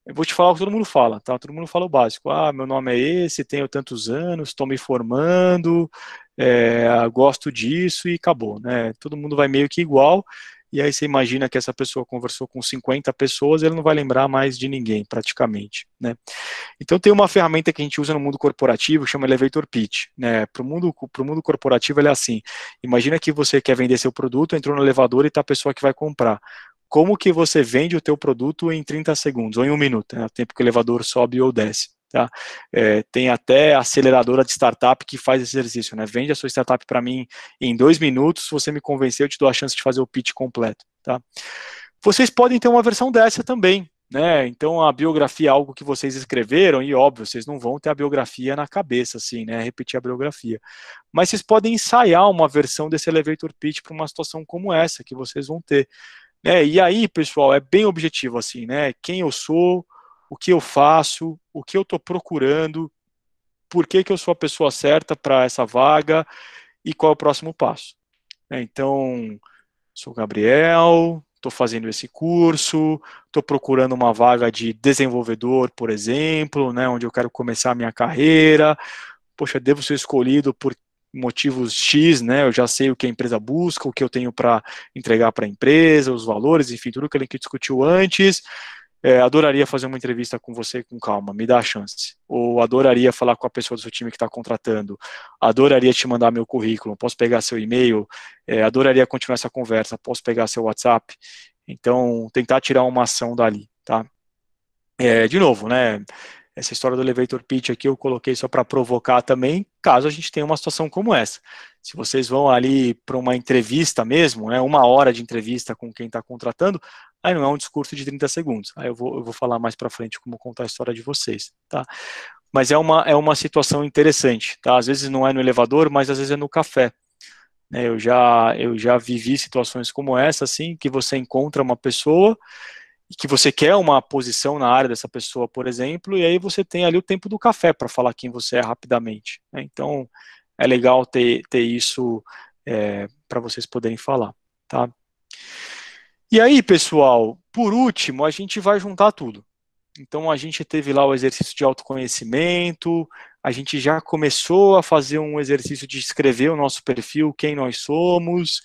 S3: Eu vou te falar o que todo mundo fala, tá? Todo mundo fala o básico. Meu nome é esse, tenho tantos anos, estou me formando, gosto disso e acabou, né? Todo mundo vai meio que igual, e aí você imagina que essa pessoa conversou com 50 pessoas, ele não vai lembrar mais de ninguém, praticamente, né? Então tem uma ferramenta que a gente usa no mundo corporativo, que chama Elevator Pitch, né? Para o mundo corporativo ele é assim, imagina que você quer vender seu produto, entrou no elevador e está a pessoa que vai comprar. Como que você vende o teu produto em 30 segundos, ou em 1 minuto, né? O tempo que o elevador sobe ou desce, tá? Tem até a aceleradora de startup que faz esse exercício, né? Vende a sua startup para mim em 2 minutos, se você me convencer, eu te dou a chance de fazer o pitch completo, tá? Vocês podem ter uma versão dessa também, né? Então a biografia é algo que vocês escreveram, e óbvio, vocês não vão ter a biografia na cabeça, assim, né? Repetir a biografia. Mas vocês podem ensaiar uma versão desse elevator pitch para uma situação como essa que vocês vão ter. E aí, pessoal, é bem objetivo, assim, né? Quem eu sou, o que eu faço, o que eu estou procurando, por que eu sou a pessoa certa para essa vaga e qual é o próximo passo. Então, sou Gabriel, estou fazendo esse curso, estou procurando uma vaga de desenvolvedor, por exemplo, né, onde eu quero começar a minha carreira. Poxa, devo ser escolhido por motivos X, né? Eu já sei o que a empresa busca, o que eu tenho para entregar para a empresa, os valores, enfim, tudo que a gente discutiu antes. Adoraria fazer uma entrevista com você com calma, me dá a chance. Ou adoraria falar com a pessoa do seu time que está contratando. Adoraria te mandar meu currículo, posso pegar seu e-mail. Adoraria continuar essa conversa, posso pegar seu WhatsApp. Então, tentar tirar uma ação dali, tá? De novo, né? Essa história do elevator pitch aqui eu coloquei só para provocar também, caso a gente tenha uma situação como essa. Se vocês vão ali para uma entrevista mesmo, né, 1 hora de entrevista com quem está contratando, aí não é um discurso de 30 segundos. Aí eu vou falar mais para frente como contar a história de vocês, tá? Mas é uma situação interessante, tá? Às vezes não é no elevador, mas às vezes é no café. Eu já vivi situações como essa, assim, que você encontra uma pessoa que você quer uma posição na área dessa pessoa, por exemplo, e aí você tem ali o tempo do café para falar quem você é rapidamente, né? Então, é legal ter isso para vocês poderem falar, tá? E aí, pessoal, por último, a gente vai juntar tudo. Então, a gente teve lá o exercício de autoconhecimento, a gente já começou a fazer um exercício de escrever o nosso perfil, quem nós somos,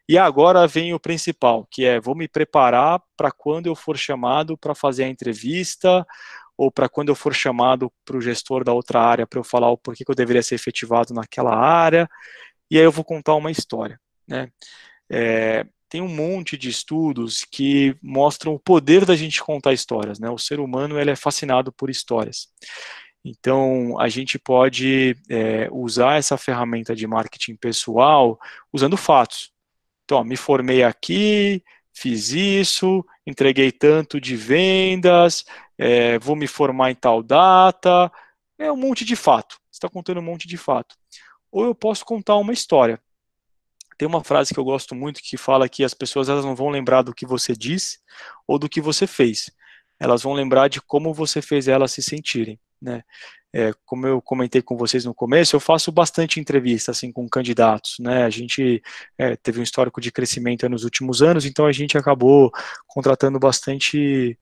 S3: e agora vem o principal, que é, vou me preparar para quando eu for chamado para fazer a entrevista, ou para quando eu for chamado para o gestor da outra área, para eu falar o porquê que eu deveria ser efetivado naquela área, e aí eu vou contar uma história, né? Tem um monte de estudos que mostram o poder da gente contar histórias, né? O ser humano, ele é fascinado por histórias. Então, a gente pode usar essa ferramenta de marketing pessoal usando fatos. Então, me formei aqui, fiz isso, entreguei tanto de vendas, vou me formar em tal data. É um monte de fato. Você está contando um monte de fato. Ou eu posso contar uma história. Tem uma frase que eu gosto muito que fala que as pessoas elas não vão lembrar do que você disse ou do que você fez. Elas vão lembrar de como você fez elas se sentirem, né? Como eu comentei com vocês no começo, eu faço bastante entrevista assim, com candidatos, né? A gente teve um histórico de crescimento nos últimos anos, então a gente acabou contratando bastante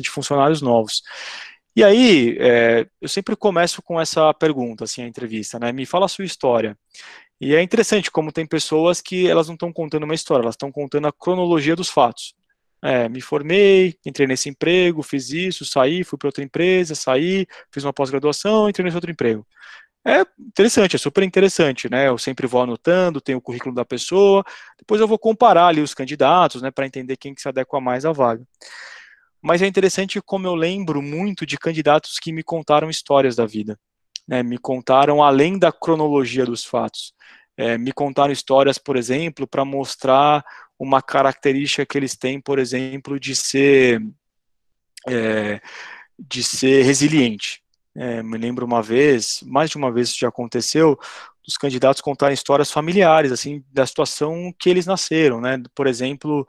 S3: funcionários novos. E aí, eu sempre começo com essa pergunta, assim, a entrevista, né? Me fala a sua história. E é interessante como tem pessoas que elas não estão contando uma história, elas estão contando a cronologia dos fatos. Me formei, entrei nesse emprego, fiz isso, saí, fui para outra empresa, saí, fiz uma pós-graduação, entrei nesse outro emprego. É interessante, é super interessante, né? Eu sempre vou anotando, tenho o currículo da pessoa, depois eu vou comparar ali os candidatos, né, para entender quem que se adequa mais à vaga. Mas é interessante como eu lembro muito de candidatos que me contaram histórias da vida, né? Me contaram além da cronologia dos fatos. Me contaram histórias, por exemplo, para mostrar uma característica que eles têm, por exemplo, de ser resiliente. Me lembro uma vez, mais de uma vez isso já aconteceu, dos candidatos contarem histórias familiares, assim, da situação que eles nasceram, né? Por exemplo,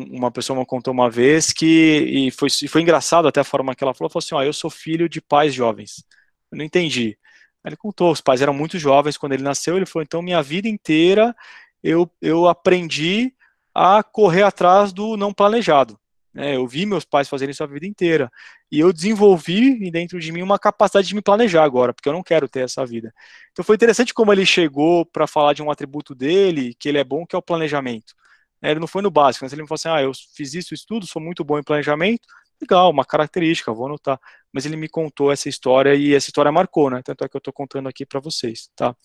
S3: uma pessoa me contou uma vez e foi engraçado até a forma que ela falou assim, eu sou filho de pais jovens. Eu não entendi. Ele contou, os pais eram muito jovens quando ele nasceu, ele falou, então minha vida inteira eu aprendi a correr atrás do não planejado. Eu vi meus pais fazerem isso a vida inteira. E eu desenvolvi dentro de mim uma capacidade de me planejar agora, porque eu não quero ter essa vida. Então foi interessante como ele chegou para falar de um atributo dele, que ele é bom, que é o planejamento. Ele não foi no básico, mas ele me falou assim, eu fiz isso, tudo, sou muito bom em planejamento, legal, uma característica, vou anotar. Mas ele me contou essa história e essa história marcou, né? Tanto é que eu estou contando aqui para vocês, tá?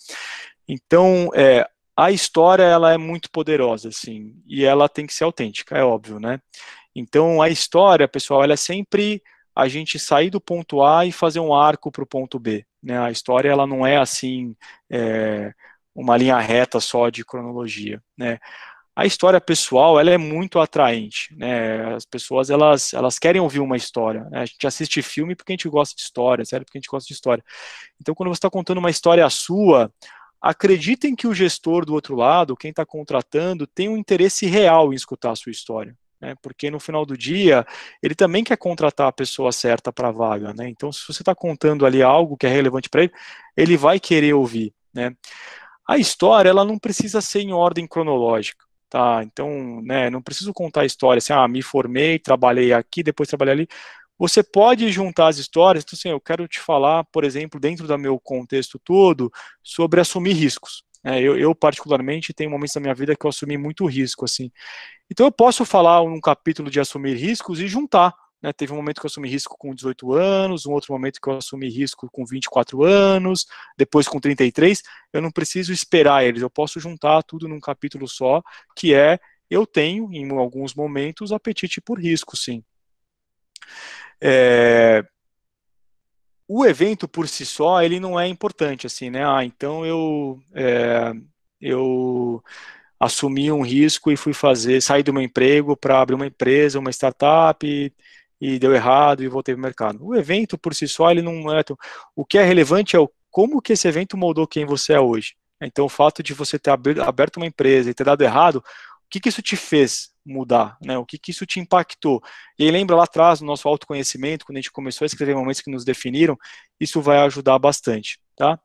S3: Então, a história, ela é muito poderosa, assim, e ela tem que ser autêntica, é óbvio, né? Então, a história, pessoal, ela é sempre a gente sair do ponto A e fazer um arco para o ponto B, né? A história, ela não é, assim, uma linha reta só de cronologia, né? A história pessoal, ela é muito atraente, né? As pessoas, elas querem ouvir uma história, né? A gente assiste filme porque a gente gosta de história, sério, porque a gente gosta de história. Então, quando você está contando uma história sua, acreditem que o gestor do outro lado, quem está contratando, tem um interesse real em escutar a sua história, né? Porque no final do dia, ele também quer contratar a pessoa certa para a vaga, né? Então, se você está contando ali algo que é relevante para ele, ele vai querer ouvir, né? A história, ela não precisa ser em ordem cronológica, tá? Então, né, não preciso contar a história assim, me formei, trabalhei aqui, depois trabalhei ali. Você pode juntar as histórias, então assim, eu quero te falar, por exemplo, dentro do meu contexto todo, sobre assumir riscos. Eu, particularmente, tenho momentos da minha vida que eu assumi muito risco, assim. Então, eu posso falar um capítulo de assumir riscos e juntar, né? Teve um momento que eu assumi risco com 18 anos, um outro momento que eu assumi risco com 24 anos, depois com 33. Eu não preciso esperar eles, eu posso juntar tudo num capítulo só, que eu tenho, em alguns momentos, apetite por risco, sim. O evento por si só, ele não é importante, assim, né? Então eu assumi um risco e saí do meu emprego para abrir uma empresa, uma startup, e deu errado e voltei para o mercado. O evento por si só, ele não é. O que é relevante é como que esse evento moldou quem você é hoje. Então, o fato de você ter aberto uma empresa e ter dado errado, o que isso te fez mudar, né? O que isso te impactou? E aí lembra lá atrás, no nosso autoconhecimento, quando a gente começou a escrever momentos que nos definiram, isso vai ajudar bastante, tá?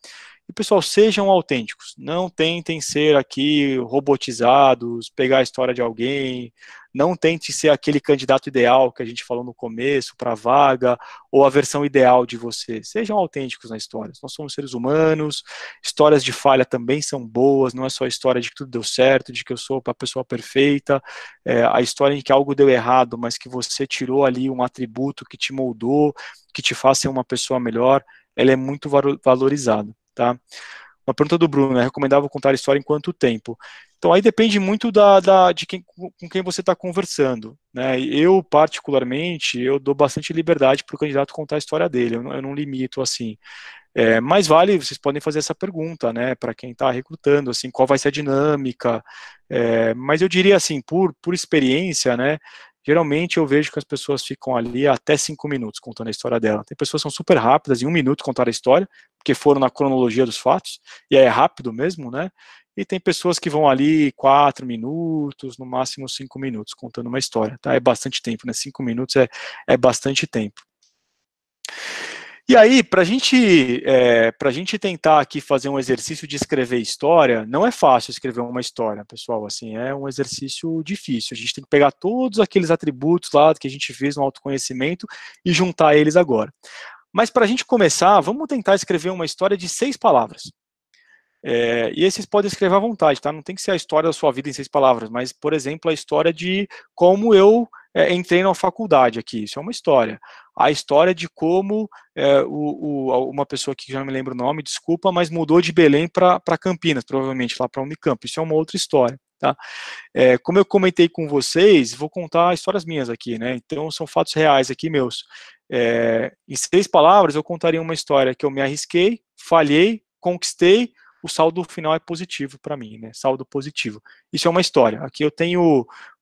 S3: E, pessoal, sejam autênticos, não tentem ser aqui robotizados, pegar a história de alguém, não tente ser aquele candidato ideal que a gente falou no começo para a vaga, ou a versão ideal de você. Sejam autênticos na história. Nós somos seres humanos, histórias de falha também são boas, não é só a história de que tudo deu certo, de que eu sou a pessoa perfeita, a história em que algo deu errado, mas que você tirou ali um atributo que te moldou, que te faz ser uma pessoa melhor, ela é muito valorizada. Tá? Uma pergunta do Bruno, é recomendável contar a história em quanto tempo? Então aí depende muito de com quem você está conversando, né? Eu, particularmente, eu dou bastante liberdade para o candidato contar a história dele, eu não limito assim. Mas vale, vocês podem fazer essa pergunta, né, para quem está recrutando, assim, qual vai ser a dinâmica, mas eu diria assim, por experiência, né, geralmente eu vejo que as pessoas ficam ali até 5 minutos contando a história dela. Tem pessoas que são super rápidas, em 1 minuto contar a história, porque foram na cronologia dos fatos, e aí é rápido mesmo, né, e tem pessoas que vão ali 4 minutos, no máximo 5 minutos, contando uma história, tá, é bastante tempo, né, 5 minutos é bastante tempo. E aí, para a gente tentar aqui fazer um exercício de escrever história, não é fácil escrever uma história, pessoal, assim, é um exercício difícil. A gente tem que pegar todos aqueles atributos lá que a gente fez no autoconhecimento e juntar eles agora. Mas para a gente começar, vamos tentar escrever uma história de 6 palavras. E aí vocês podem escrever à vontade, tá? Não tem que ser a história da sua vida em 6 palavras, mas, por exemplo, a história de como eu entrei na faculdade aqui, isso é uma história. A história de como uma pessoa que já não me lembro o nome, desculpa, mas mudou de Belém para Campinas, provavelmente lá para a Unicamp, isso é uma outra história, tá? Como eu comentei com vocês, vou contar histórias minhas aqui, né? Então são fatos reais aqui meus. Em 6 palavras eu contaria uma história que eu me arrisquei, falhei, conquistei, o saldo final é positivo para mim, né? Saldo positivo. Isso é uma história. Aqui eu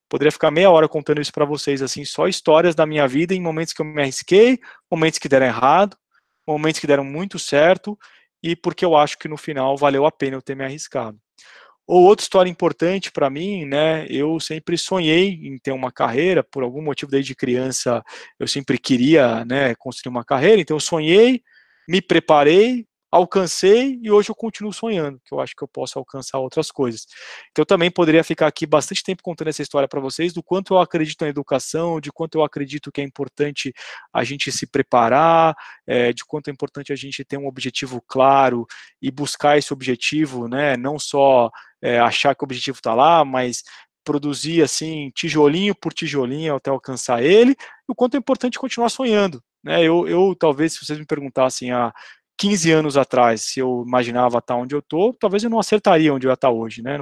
S3: poderia ficar meia hora contando isso para vocês, assim, só histórias da minha vida em momentos que eu me arrisquei, momentos que deram errado, momentos que deram muito certo, e porque eu acho que no final valeu a pena eu ter me arriscado. Ou outra história importante para mim, né, eu sempre sonhei em ter uma carreira, por algum motivo desde criança eu sempre queria, né, construir uma carreira, então eu sonhei, me preparei, alcancei e hoje eu continuo sonhando, que eu acho que eu posso alcançar outras coisas. Então eu também poderia ficar aqui bastante tempo contando essa história para vocês, do quanto eu acredito na educação, de quanto eu acredito que é importante a gente se preparar, de quanto é importante a gente ter um objetivo claro e buscar esse objetivo, né, não só achar que o objetivo está lá, mas produzir assim, tijolinho por tijolinho até alcançar ele, e o quanto é importante continuar sonhando, né? Eu talvez, se vocês me perguntassem há 15 anos atrás se eu imaginava estar onde eu estou, talvez eu não acertaria onde eu ia estar hoje, né?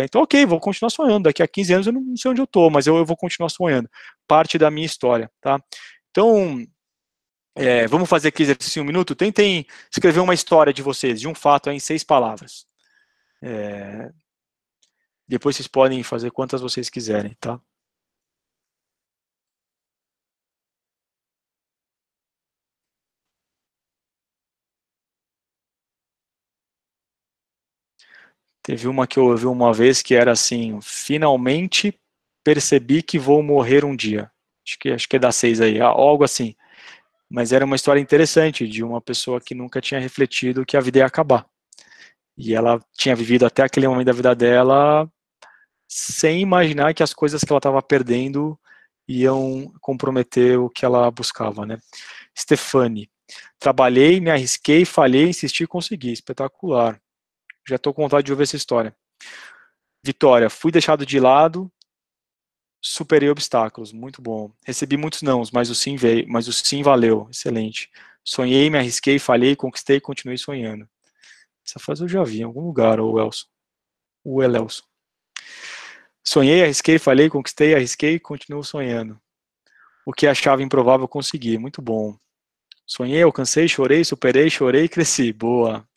S3: Então, ok, vou continuar sonhando. Daqui a 15 anos eu não sei onde eu estou, mas eu vou continuar sonhando. Parte da minha história, tá? Então, vamos fazer aqui exercício em 1 minuto? Tentem escrever uma história de vocês, de um fato em 6 palavras. Depois vocês podem fazer quantas vocês quiserem, tá? Teve uma que eu ouvi uma vez que era assim: finalmente percebi que vou morrer um dia. Acho que é da 6 aí, algo assim. Mas era uma história interessante de uma pessoa que nunca tinha refletido que a vida ia acabar. E ela tinha vivido até aquele momento da vida dela sem imaginar que as coisas que ela estava perdendo iam comprometer o que ela buscava, né? Stefani: trabalhei, me arrisquei, falhei, insisti e consegui. Espetacular. Já estou com vontade de ouvir essa história. Vitória: fui deixado de lado, superei obstáculos. Muito bom. Recebi muitos nãos, mas o sim veio, mas o sim valeu. Excelente. Sonhei, me arrisquei, falhei, conquistei, continuei sonhando. Essa frase eu já vi em algum lugar, ou Elson. O Elelson. Sonhei, arrisquei, falhei, conquistei, arrisquei, continuo sonhando. O que achava improvável consegui. Muito bom. Sonhei, alcancei, chorei, superei, chorei, cresci. Boa.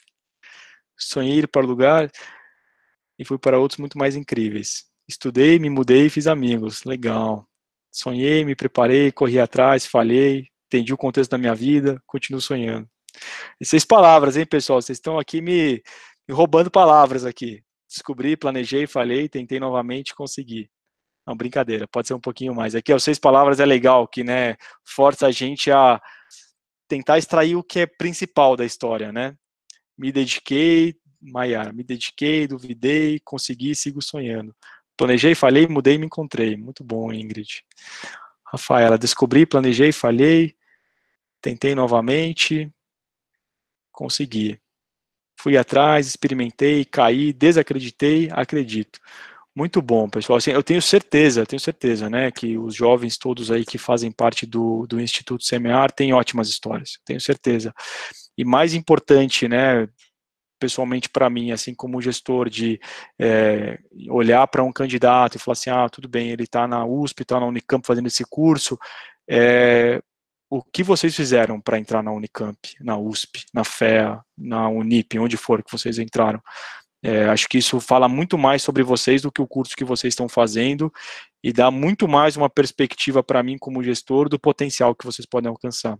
S3: Sonhei ir para o lugar e fui para outros muito mais incríveis. Estudei, me mudei e fiz amigos. Legal. Sonhei, me preparei, corri atrás, falhei, entendi o contexto da minha vida, continuo sonhando. E 6 palavras, hein, pessoal? Vocês estão aqui me roubando palavras aqui. Descobri, planejei, falhei, tentei novamente, consegui. Não, brincadeira, pode ser um pouquinho mais. Aqui, ó, 6 palavras é legal, que, né, força a gente a tentar extrair o que é principal da história, né? Me dediquei, Maiara, me dediquei, duvidei, consegui, sigo sonhando. Planejei, falhei, mudei, me encontrei. Muito bom, Ingrid. Rafaela: descobri, planejei, falhei, tentei novamente, consegui. Fui atrás, experimentei, caí, desacreditei, acredito. Muito bom, pessoal. Assim, eu tenho certeza, né, que os jovens todos aí que fazem parte do Instituto Semear têm ótimas histórias, tenho certeza. E mais importante, né, pessoalmente para mim, assim como gestor, de olhar para um candidato e falar assim, tudo bem, ele está na USP, está na Unicamp fazendo esse curso, o que vocês fizeram para entrar na Unicamp, na USP, na FEA, na Unip, onde for que vocês entraram? Acho que isso fala muito mais sobre vocês do que o curso que vocês estão fazendo e dá muito mais uma perspectiva para mim como gestor do potencial que vocês podem alcançar.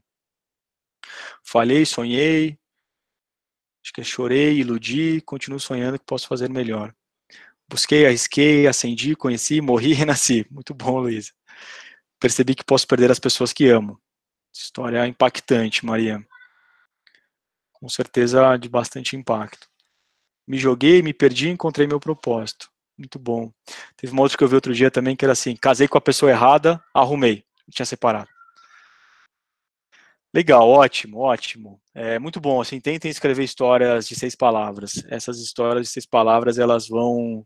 S3: Falhei, sonhei, acho que chorei, iludi, continuo sonhando que posso fazer melhor. Busquei, arrisquei, acendi, conheci, morri e renasci. Muito bom, Luísa. Percebi que posso perder as pessoas que amo. História impactante, Maria. Com certeza de bastante impacto. Me joguei, me perdi, encontrei meu propósito. Muito bom. Teve uma outra que eu vi outro dia também, que era assim: casei com a pessoa errada, arrumei. Eu tinha separado. Legal, ótimo, ótimo. É muito bom, assim, tentem escrever histórias de 6 palavras. Essas histórias de 6 palavras, elas vão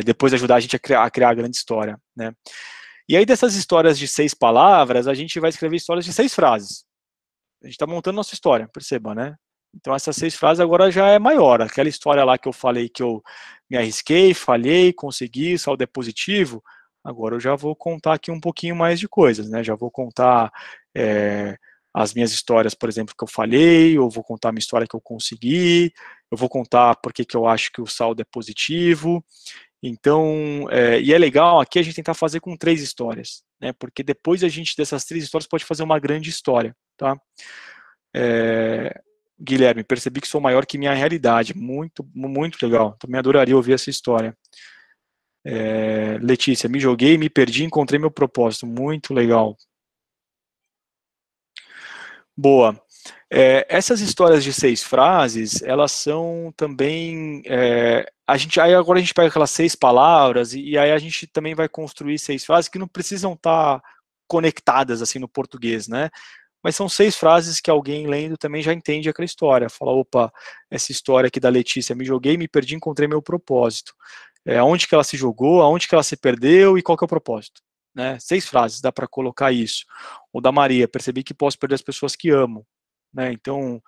S3: depois ajudar a gente a criar a grande história, né? E aí, dessas histórias de 6 palavras, a gente vai escrever histórias de 6 frases. A gente está montando nossa história, perceba, né? Então, essas 6 frases agora já é maior. Aquela história lá que eu falei que eu me arrisquei, falhei, consegui, saldo é positivo, agora eu já vou contar aqui um pouquinho mais de coisas, né? Já vou contar as minhas histórias, por exemplo, que eu falhei, ou vou contar a minha história que eu consegui, eu vou contar por que eu acho que o saldo é positivo. Então, e é legal aqui a gente tentar fazer com 3 histórias, né? Porque depois a gente, dessas 3 histórias, pode fazer uma grande história, tá? Guilherme, percebi que sou maior que minha realidade. Muito, muito legal. Também adoraria ouvir essa história. Letícia, me joguei, me perdi, encontrei meu propósito. Muito legal. Boa. Essas histórias de 6 frases, elas são também... aí agora a gente pega aquelas 6 palavras e aí a gente também vai construir 6 frases que não precisam estar conectadas assim no português, né? Mas são 6 frases que alguém lendo também já entende aquela história. Fala, opa, essa história aqui da Letícia, me joguei, me perdi, encontrei meu propósito. Aonde que ela se jogou, aonde que ela se perdeu e qual que é o propósito. Né? 6 frases, dá para colocar isso. O da Maria, percebi que posso perder as pessoas que amo. Né? Então,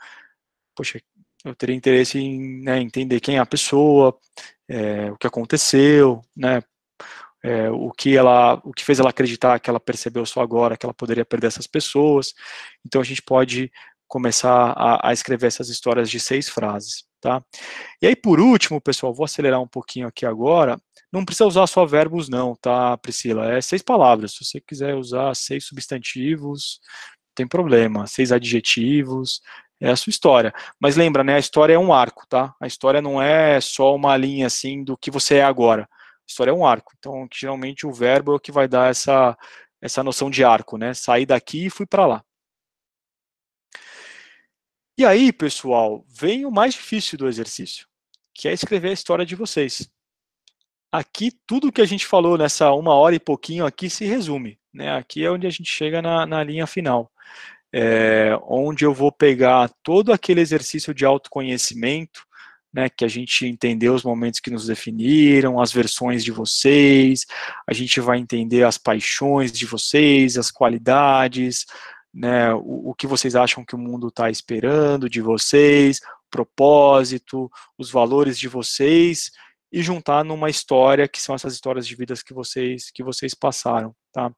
S3: poxa, eu teria interesse em entender quem é a pessoa, o que aconteceu, né? O que fez ela acreditar que ela percebeu só agora que ela poderia perder essas pessoas. Então a gente pode começar a escrever essas histórias de 6 frases, tá? E aí por último, pessoal, vou acelerar um pouquinho aqui agora, não precisa usar só verbos não, tá, Priscila? 6 palavras, se você quiser usar 6 substantivos, não tem problema, 6 adjetivos, é a sua história. Mas lembra, né, a história é um arco, tá? A história não é só uma linha assim do que você é agora. A história é um arco. Então, geralmente o verbo é o que vai dar essa noção de arco, né? Saí daqui e fui para lá. E aí, pessoal, vem o mais difícil do exercício, que é escrever a história de vocês. Aqui, tudo que a gente falou nessa 1 hora e pouquinho aqui se resume, né? Aqui é onde a gente chega na linha final. Onde eu vou pegar todo aquele exercício de autoconhecimento, né, que a gente entendeu os momentos que nos definiram, as versões de vocês, a gente vai entender as paixões de vocês, as qualidades, né, o que vocês acham que o mundo está esperando de vocês, propósito, os valores de vocês, e juntar numa história que são essas histórias de vidas que vocês passaram, tá?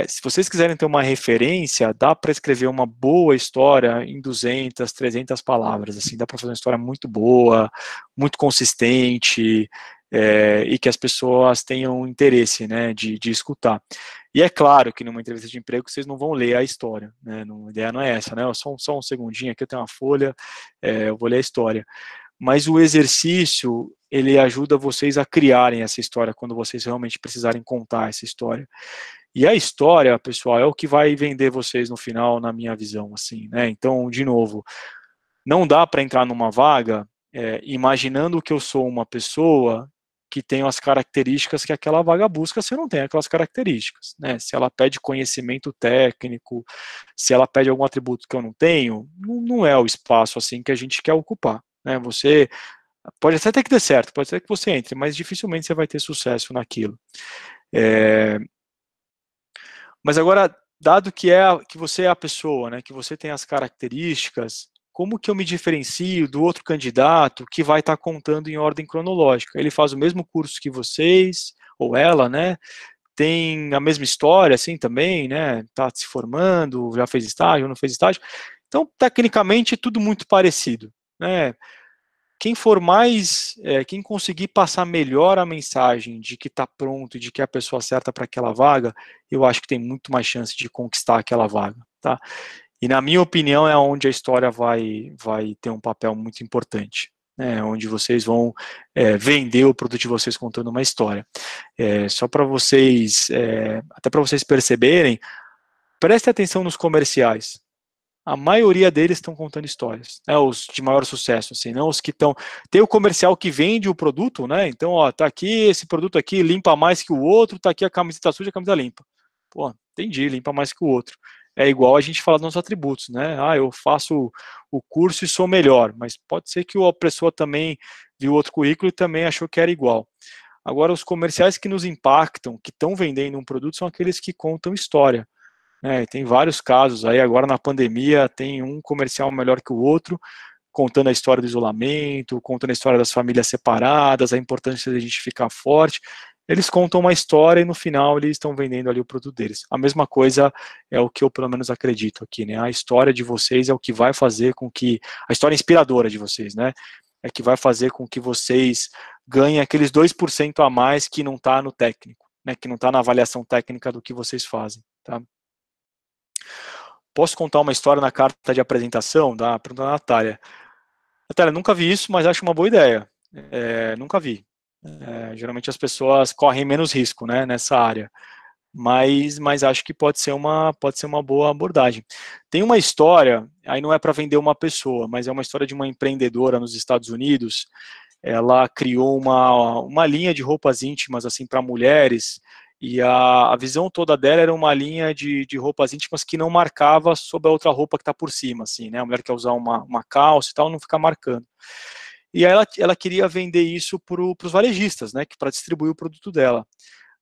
S3: Se vocês quiserem ter uma referência, dá para escrever uma boa história em 200, 300 palavras, assim, dá para fazer uma história muito boa, muito consistente, e que as pessoas tenham interesse, né, de escutar. E é claro que numa entrevista de emprego vocês não vão ler a história, né, a ideia não é essa, né, só um segundinho aqui, eu tenho uma folha, eu vou ler a história. Mas o exercício, ele ajuda vocês a criarem essa história quando vocês realmente precisarem contar essa história. E a história, pessoal, é o que vai vender vocês no final, na minha visão, assim, né? Então, de novo, não dá para entrar numa vaga imaginando que eu sou uma pessoa que tem as características que aquela vaga busca se eu não tenho aquelas características, né? Se ela pede conhecimento técnico, se ela pede algum atributo que eu não tenho, não é o espaço assim que a gente quer ocupar, né? Você pode até ter que dar certo, pode ser que você entre, mas dificilmente você vai ter sucesso naquilo. Mas agora, dado que você é a pessoa, né, que você tem as características, como que eu me diferencio do outro candidato que vai estar contando em ordem cronológica? Ele faz o mesmo curso que vocês, ou ela, né? Tem a mesma história, assim, também, né? Está se formando, já fez estágio, não fez estágio. Então, tecnicamente, é tudo muito parecido, né? Quem for mais, quem conseguir passar melhor a mensagem de que está pronto e de que é a pessoa certa para aquela vaga, eu acho que tem muito mais chance de conquistar aquela vaga, tá? E na minha opinião é onde a história vai ter um papel muito importante, né? Onde vocês vão vender o produto de vocês contando uma história. Só para vocês, até para vocês perceberem, preste atenção nos comerciais. A maioria deles estão contando histórias, né, os de maior sucesso, assim, não os que estão... Tem o comercial que vende o produto, né, então, ó, tá aqui, esse produto aqui limpa mais que o outro, tá aqui a camiseta suja, a camiseta limpa. Pô, entendi, limpa mais que o outro. é igual a gente falar dos nossos atributos, né? Eu faço o curso e sou melhor, mas pode ser que a pessoa também viu outro currículo e também achou que era igual. Agora, os comerciais que nos impactam, que estão vendendo um produto, são aqueles que contam história. Tem vários casos aí, agora na pandemia, tem um comercial melhor que o outro, contando a história do isolamento, contando a história das famílias separadas, a importância de a gente ficar forte. Eles contam uma história e no final eles estão vendendo ali o produto deles. A mesma coisa é o que eu pelo menos acredito aqui, né? A história de vocês é o que vai fazer com que, a história inspiradora de vocês, né? É que vai fazer com que vocês ganhem aqueles 2% a mais que não está no técnico, né? Que não está na avaliação técnica do que vocês fazem, tá? Posso contar uma história na carta de apresentação? Pergunta da Natália. Natália, nunca vi isso, mas acho uma boa ideia. Nunca vi. Geralmente as pessoas correm menos risco, né, nessa área. Mas acho que pode ser uma boa abordagem. Tem uma história, aí não é para vender uma pessoa, mas é uma história de uma empreendedora nos Estados Unidos. Ela criou uma linha de roupas íntimas assim para mulheres, e a visão toda dela era uma linha de roupas íntimas que não marcava sobre a outra roupa que está por cima, assim, né? A mulher quer usar uma calça e tal, não ficar marcando. E aí ela queria vender isso para os varejistas, né? Para distribuir o produto dela.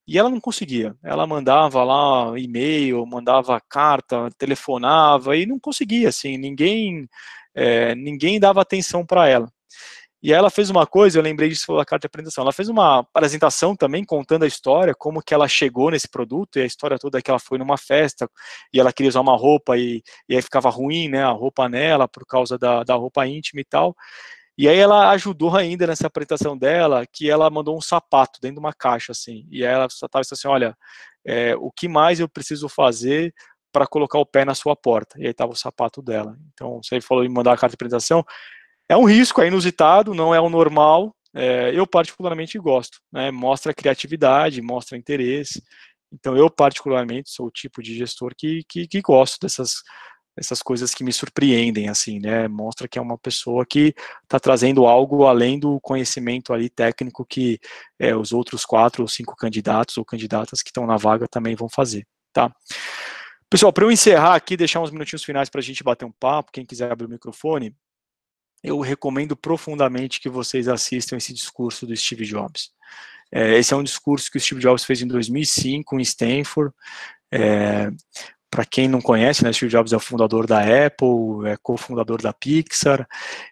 S3: E ela não conseguia. Ela mandava lá e-mail, mandava carta, telefonava e não conseguia, assim, ninguém dava atenção para ela. E aí ela fez uma coisa, eu lembrei disso da carta de apresentação, ela fez uma apresentação também contando a história, como que ela chegou nesse produto, e a história toda é que ela foi numa festa, e ela queria usar uma roupa, e aí ficava ruim, né, a roupa nela, por causa da roupa íntima e tal. E aí ela ajudou ainda nessa apresentação dela, que ela mandou um sapato dentro de uma caixa, assim, e aí ela só estava assim, olha, o que mais eu preciso fazer para colocar o pé na sua porta? E aí estava o sapato dela. Então, você falou em mandar a carta de apresentação, é um risco, é inusitado, não é o normal, eu particularmente gosto, né? Mostra criatividade, mostra interesse, então eu particularmente sou o tipo de gestor que gosto dessas coisas que me surpreendem, assim, né? Mostra que é uma pessoa que está trazendo algo além do conhecimento ali técnico que os outros 4 ou 5 candidatos ou candidatas que estão na vaga também vão fazer, tá? Pessoal, para eu encerrar aqui, deixar uns minutinhos finais para a gente bater um papo, quem quiser abrir o microfone, eu recomendo profundamente que vocês assistam esse discurso do Steve Jobs. Esse é um discurso que o Steve Jobs fez em 2005 em Stanford. Para quem não conhece, né, Steve Jobs é o fundador da Apple, é cofundador da Pixar.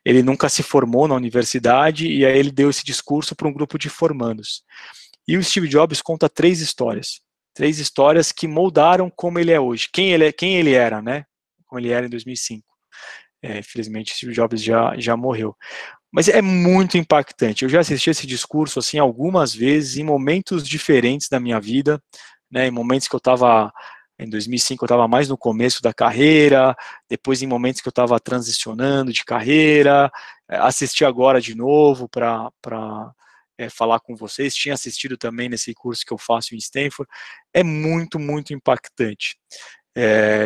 S3: Ele nunca se formou na universidade e aí ele deu esse discurso para um grupo de formandos. E o Steve Jobs conta 3 histórias que moldaram como ele é hoje, quem ele era, né, como ele era em 2005. Infelizmente, Steve Jobs já morreu. Mas é muito impactante. Eu já assisti esse discurso assim algumas vezes, em momentos diferentes da minha vida, né, em momentos que eu estava, em 2005, eu estava mais no começo da carreira, depois em momentos que eu estava transicionando de carreira, assisti agora de novo para falar com vocês, tinha assistido também nesse curso que eu faço em Stanford, é muito, muito impactante.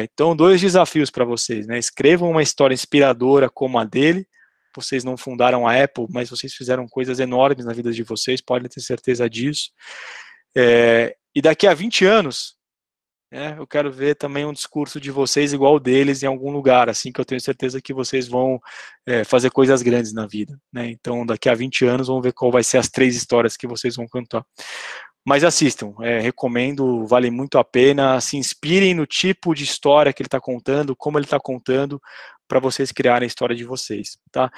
S3: Então, 2 desafios para vocês, né? Escrevam uma história inspiradora como a dele. Vocês não fundaram a Apple, mas vocês fizeram coisas enormes na vida de vocês, podem ter certeza disso. E daqui a 20 anos, eu quero ver também um discurso de vocês igual o deles em algum lugar, assim que eu tenho certeza que vocês vão fazer coisas grandes na vida, né? Então, daqui a 20 anos, vamos ver qual vai ser as 3 histórias que vocês vão contar. Mas assistam, recomendo, vale muito a pena, se inspirem no tipo de história que ele está contando, como ele está contando, para vocês criarem a história de vocês, tá?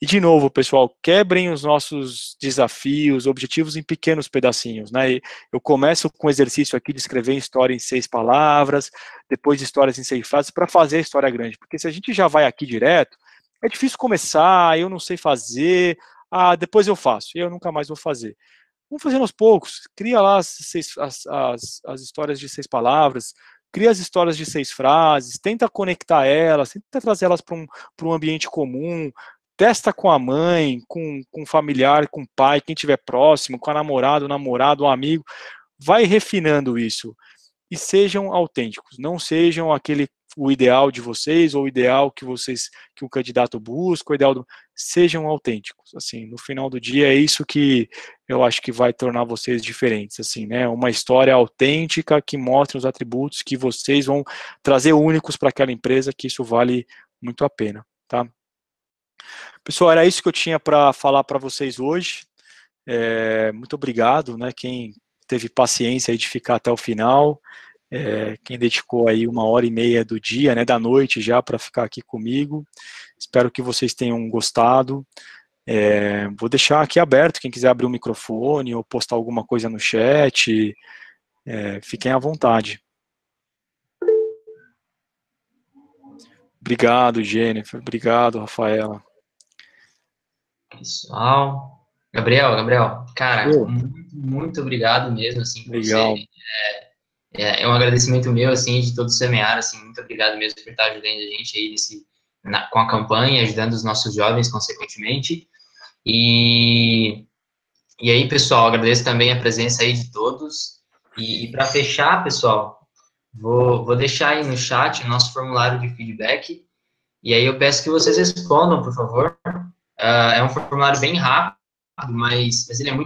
S3: E de novo, pessoal, quebrem os nossos desafios, objetivos em pequenos pedacinhos, né? Eu começo com o exercício aqui de escrever história em 6 palavras, depois histórias em 6 frases, para fazer a história grande, porque se a gente já vai aqui direto, é difícil começar, eu não sei fazer, depois eu faço, e eu nunca mais vou fazer. Vamos fazendo aos poucos, cria lá as histórias de 6 palavras, cria as histórias de 6 frases, tenta conectar elas, tenta trazer elas para um ambiente comum, testa com a mãe, com um familiar, com o pai, quem estiver próximo, com a namorada, o namorado, o amigo, vai refinando isso. E sejam autênticos, não sejam aquele o ideal de vocês, ou o ideal que o candidato busca, o ideal sejam autênticos, assim, no final do dia é isso que eu acho que vai tornar vocês diferentes, assim, né, uma história autêntica que mostre os atributos que vocês vão trazer únicos para aquela empresa, que isso vale muito a pena, tá? Pessoal, era isso que eu tinha para falar para vocês hoje. Muito obrigado, né, quem teve paciência aí de ficar até o final, quem dedicou aí 1h30 do dia, né, da noite já para ficar aqui comigo. Espero que vocês tenham gostado. Vou deixar aqui aberto, quem quiser abrir o microfone ou postar alguma coisa no chat, fiquem à vontade. Obrigado, Jennifer. Obrigado, Rafaela.
S1: Pessoal, Gabriel, cara, muito obrigado mesmo, assim, por
S3: Legal.
S1: você. É um agradecimento meu, assim, de todo o Semear, assim, muito obrigado mesmo por estar ajudando a gente aí com a campanha, ajudando os nossos jovens, consequentemente. E aí, pessoal, agradeço também a presença aí de todos. E para fechar, pessoal, vou deixar aí no chat o nosso formulário de feedback. E aí eu peço que vocês respondam, por favor. É um formulário bem rápido, mas ele é muito